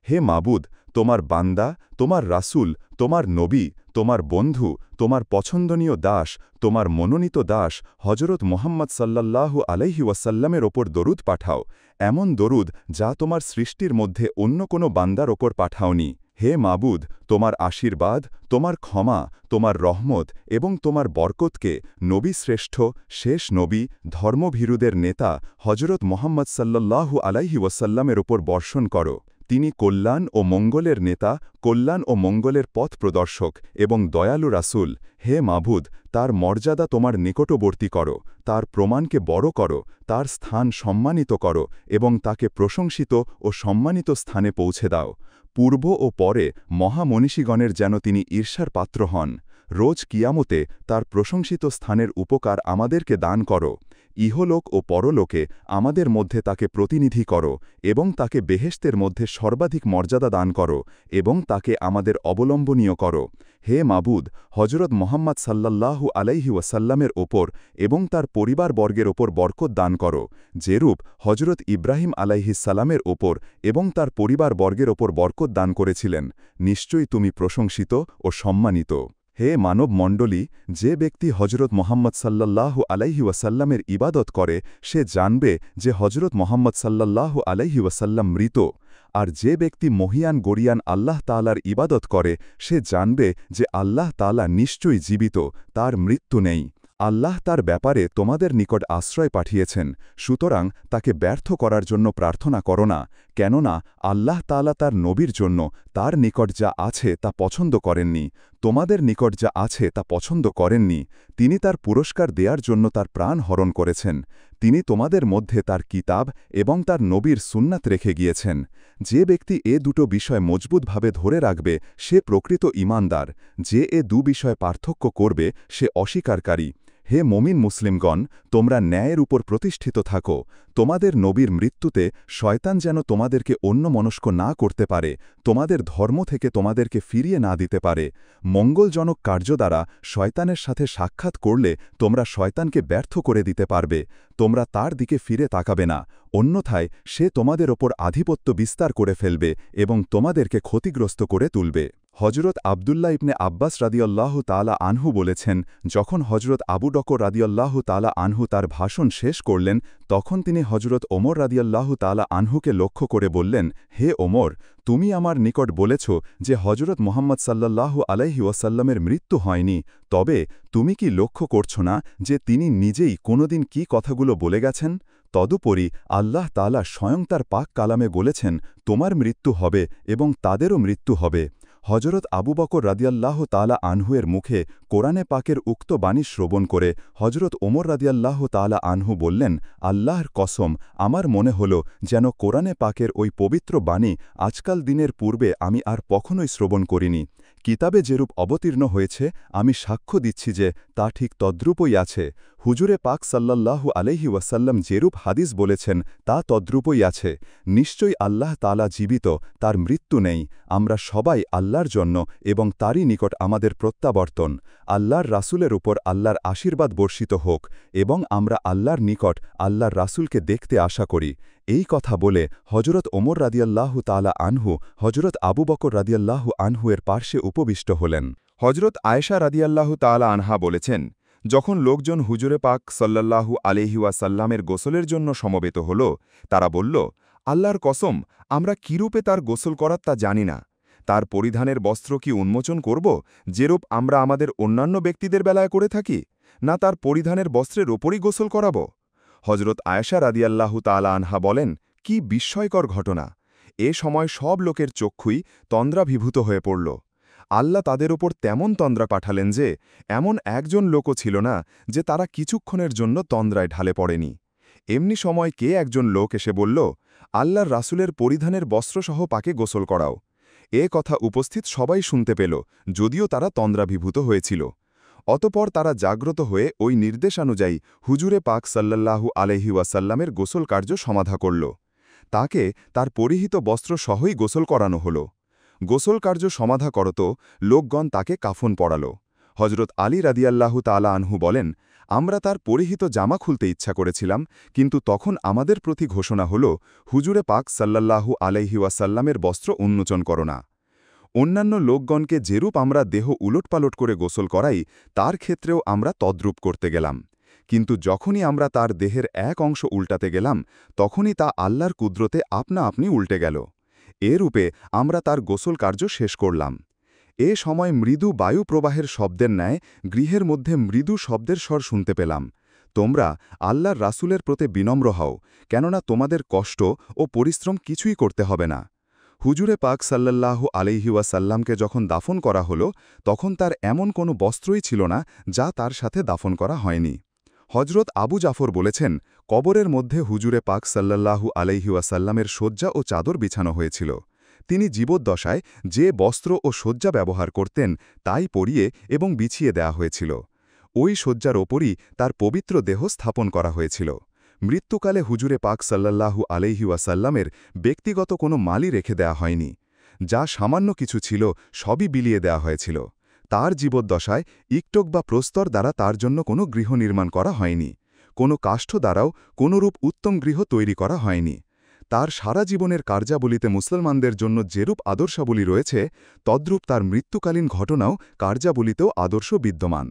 হে মাবুদ, তোমার বান্দা, তোমার রাসূল, তোমার নবী, তোমার বন্ধু, তোমার পছন্দনীয় দাস, তোমার মনোনীত দাস হজরত মুহাম্মদ সাল্লাল্লাহু আলাইহি ওয়াসাল্লামের ওপর দরুদ পাঠাও, এমন দরুদ যা তোমার সৃষ্টির মধ্যে অন্য কোনো বান্দার ওপর পাঠাওনি। হে মাবুদ, তোমার আশীর্বাদ, তোমার ক্ষমা, তোমার রহমত এবং তোমার বরকতকে নবী শ্রেষ্ঠ, শেষ নবী, ধর্মভীরুদের নেতা হজরত মুহাম্মদ সাল্লাল্লাহু আলাইহি ওয়াসাল্লামের ওপর বর্ষণ করো। তিনি কল্যাণ ও মঙ্গলের নেতা, কল্যাণ ও মঙ্গলের পথ প্রদর্শক এবং দয়ালু রাসূল। হে মাবুদ, তার মর্যাদা তোমার নিকটবর্তী করো, তার প্রমাণকে বড় করো, তার স্থান সম্মানিত করো এবং তাকে প্রশংসিত ও সম্মানিত স্থানে পৌঁছে দাও। পূর্ব ও পরে মহামনীষীগণের যেন তিনি ঈর্ষার পাত্র হন। রোজ কিয়ামতে তার প্রশংসিত স্থানের উপকার আমাদেরকে দান করো। ইহলোক ও পরলোকে আমাদের মধ্যে তাকে প্রতিনিধি করো এবং তাকে বেহেশতের মধ্যে সর্বাধিক মর্যাদা দান করো এবং তাকে আমাদের অবলম্বনীয় করো। হে মাবুদ, হজরত মোহাম্মদ সাল্লাল্লাহু আলাইহি ওয়াসাল্লামের ওপর এবং তার পরিবারবর্গের ওপর বরকত দান করো, যেরূপ হজরত ইব্রাহিম আলাইহিসসালামের ওপর এবং তার পরিবারবর্গের ওপর বরকত দান করেছিলেন। নিশ্চয়ই তুমি প্রশংসিত ও সম্মানিত। হে মানব মণ্ডলী, যে ব্যক্তি হজরত মোহাম্মদ সাল্লাল্লাহু আলাইহি ওয়াসাল্লামের ইবাদত করে সে জানবে যে হজরত মোহাম্মদ সাল্লাল্লাহু আলাইহি ওয়াসাল্লাম মৃত। আর যে ব্যক্তি মহিয়ান গরিয়ান আল্লাহ তাআলার ইবাদত করে সে জানবে যে আল্লাহ তাআলা নিশ্চয়ই জীবিত, তার মৃত্যু নেই। আল্লাহ তার ব্যাপারে তোমাদের নিকট আশ্রয় পাঠিয়েছেন, সুতরাং তাকে ব্যর্থ করার জন্য প্রার্থনা করো না, কেননা আল্লাহ তাআলা তার নবীর জন্য তার নিকট যা আছে তা পছন্দ করেননি, তোমাদের নিকট যা আছে তা পছন্দ করেননি। তিনি তার পুরস্কার দেয়ার জন্য তার প্রাণ হরণ করেছেন। তিনি তোমাদের মধ্যে তার কিতাব এবং তার নবীর সুন্নাত রেখে গিয়েছেন। যে ব্যক্তি এ দুটো বিষয় মজবুতভাবে ধরে রাখবে সে প্রকৃত ঈমানদার। যে এ দু বিষয় পার্থক্য করবে সে অস্বীকারী। হে মমিন মুসলিমগণ, তোমরা ন্যায়ের উপর প্রতিষ্ঠিত থাকো। তোমাদের নবীর মৃত্যুতে শয়তান যেন তোমাদেরকে অন্যমনস্ক না করতে পারে, তোমাদের ধর্ম থেকে তোমাদেরকে ফিরিয়ে না দিতে পারে। মঙ্গলজনক কার্য দ্বারা শয়তানের সাথে সাক্ষাৎ করলে তোমরা শয়তানকে ব্যর্থ করে দিতে পারবে, তোমরা তার দিকে ফিরে তাকাবে না, অন্যথায় সে তোমাদের ওপর আধিপত্য বিস্তার করে ফেলবে এবং তোমাদেরকে ক্ষতিগ্রস্ত করে তুলবে। হজরত আবদুল্লাহ ইবনে আব্বাস রাদিয়াল্লাহু তাআলা আনহু বলেছেন, যখন হজরত আবু বকর রাদিয়াল্লাহু তাআলা আনহু তার ভাষণ শেষ করলেন তখন তিনি হজরত ওমর রাদিয়াল্লাহু তাআলা আনহুকে লক্ষ্য করে বললেন, হে ওমর, তুমি আমার নিকট বলেছ যে হজরত মুহাম্মদ সাল্লাল্লাহু আলাইহি ওয়াসাল্লামের মৃত্যু হয়নি, তবে তুমি কি লক্ষ্য করছ না যে তিনি নিজেই কোনোদিন কি কথাগুলো বলে গেছেন? তদুপরি আল্লাহ তাআলা স্বয়ং তার পাক কালামে বলেছেন, তোমার মৃত্যু হবে এবং তাদেরও মৃত্যু হবে। হজরত আবু বকর রাদিয়াল্লাহু তাআলা আনহুয়ের মুখে কোরআনে পাকের উক্ত বাণী শ্রবণ করে হজরত ওমর রাদিয়াল্লাহু তাআলা আনহু বললেন, আল্লাহর কসম, আমার মনে হল যেন কোরআনে পাকের ওই পবিত্র বাণী আজকাল দিনের পূর্বে আমি আর কখনোই শ্রবণ করিনি। কিতাবে যেরূপ অবতীর্ণ হয়েছে আমি সাক্ষ্য দিচ্ছি যে তা ঠিক তদ্রূপই আছে। হুজুরে পাক সাল্লাল্লাহু আলাইহি ওয়াসাল্লাম যেরূপ হাদিস বলেছেন তা তদ্রূপই আছে। নিশ্চয়ই আল্লাহ তাআলা জীবিত, তার মৃত্যু নেই। আমরা সবাই আল্লাহর জন্য এবং তারই নিকট আমাদের প্রত্যাবর্তন। আল্লাহর রাসূলের উপর আল্লাহর আশীর্বাদ বর্ষিত হোক এবং আমরা আল্লাহর নিকট আল্লাহর রাসূলকে দেখতে আশা করি। এই কথা বলে হজরত ওমর রাদিয়াল্লাহু তাআলা আনহু হজরত আবু বকর রাদিয়াল্লাহু আনহুয়ের পার্শ্বে উপবিষ্ট হলেন। হজরত আয়েশা রাদিয়াল্লাহু তাআলা আনহা বলেছেন, যখন লোকজন হুজুরে পাক সাল্লাল্লাহু আলাইহি ওয়াসাল্লামের গোসলের জন্য সমবেত হল, তারা বলল, আল্লাহর কসম, আমরা কিরূপে তার গোসল করার তা জানি না। তার পরিধানের বস্ত্র কি উন্মোচন করব, যেরূপ আমরা আমাদের অন্যান্য ব্যক্তিদের বেলায় করে থাকি, না তার পরিধানের বস্ত্রের ওপরই গোসল করাব? হজরত আয়েশা রাদিয়াল্লাহু তাআলা আনহা বলেন, কি বিস্ময়কর ঘটনা! এ সময় সব লোকের চক্ষুই তন্দ্রাভিভূত হয়ে পড়ল। আল্লাহ তাদের ওপর তেমন তন্দ্রা পাঠালেন যে এমন একজন লোকও ছিল না যে তারা কিছুক্ষণের জন্য তন্দ্রায় ঢালে পড়েনি। এমনি সময় কে একজন লোক এসে বলল, আল্লাহর রাসূলের পরিধানের বস্ত্রসহ পাকে গোসল করাও। এ কথা উপস্থিত সবাই শুনতে পেল, যদিও তারা তন্দ্রাভিভূত হয়েছিল। অতপর তারা জাগ্রত হয়ে ওই নির্দেশানুযায়ী হুজুরে পাক সাল্লাল্লাহু আলাইহি ওয়াসাল্লামের গোসল কার্য সমাধা করল। তাকে তার পরিহিত বস্ত্র সহই গোসল করানো হল। গোসল কার্য সমাধা করত লোকগণ তাকে কাফন পরাল। হজরত আলী রাদিয়াল্লাহু তাআলা আনহু বলেন, আমরা তার পরিহিত জামা খুলতে ইচ্ছা করেছিলাম, কিন্তু তখন আমাদের প্রতি ঘোষণা হল, হুজুরে পাক সাল্লাল্লাহু আলাইহি ওয়াসাল্লামের বস্ত্র উন্মোচন করো না। অন্যান্য লোকগণকে যেরূপ আমরা দেহ উলটপালট করে গোসল করাই তার ক্ষেত্রেও আমরা তদ্রূপ করতে গেলাম, কিন্তু যখনই আমরা তার দেহের এক অংশ উল্টাতে গেলাম তখনই তা আল্লাহর কুদরতে আপনা আপনি উল্টে গেল। এরূপে আমরা তার গোসল কার্য শেষ করলাম। এ সময় মৃদু বায়ু প্রবাহের শব্দের ন্যায় গৃহের মধ্যে মৃদু শব্দের স্বর শুনতে পেলাম। তোমরা আল্লাহর রাসূলের প্রতি বিনম্র হও, কেননা তোমাদের কষ্ট ও পরিশ্রম কিছুই করতে হবে না। হুজুরে পাক সাল্লাল্লাহু আলাইহি ওয়াসাল্লামকে যখন দাফন করা হলো তখন তার এমন কোনো বস্ত্রই ছিল না যা তার সাথে দাফন করা হয়নি। হজরত আবু জাফর বলেছেন, কবরের মধ্যে হুজুরে পাক সাল্লাল্লাহু আলাইহি ওয়াসাল্লামের শয্যা ও চাদর বিছানো হয়েছিল। তিনি জীবদ্দশায় যে বস্ত্র ও শয্যা ব্যবহার করতেন তাই পরিয়ে এবং বিছিয়ে দেয়া হয়েছিল ওই শয্যার ওপরই তার পবিত্র দেহ স্থাপন করা হয়েছিল মৃত্যুকালে হুজুরে পাক সাল্লাল্লাহু আলাইহি ওয়াসাল্লামের ব্যক্তিগত কোনো মালই রেখে দেয়া হয়নি যা সামান্য কিছু ছিল সবই বিলিয়ে দেয়া হয়েছিল তার জীবদ্দশায় ইকটক বা প্রস্তর দ্বারা তার জন্য কোনো গৃহ নির্মাণ করা হয়নি কোনো কাষ্ঠ দ্বারাও কোনোরূপ উত্তম গৃহ তৈরি করা হয়নি তার সারা জীবনের কার্যাবলীতে মুসলমানদের জন্য যেরূপ আদর্শাবলী রয়েছে তদ্রূপ তার মৃত্যুকালীন ঘটনাও কার্যাবলীতেও আদর্শ বিদ্যমান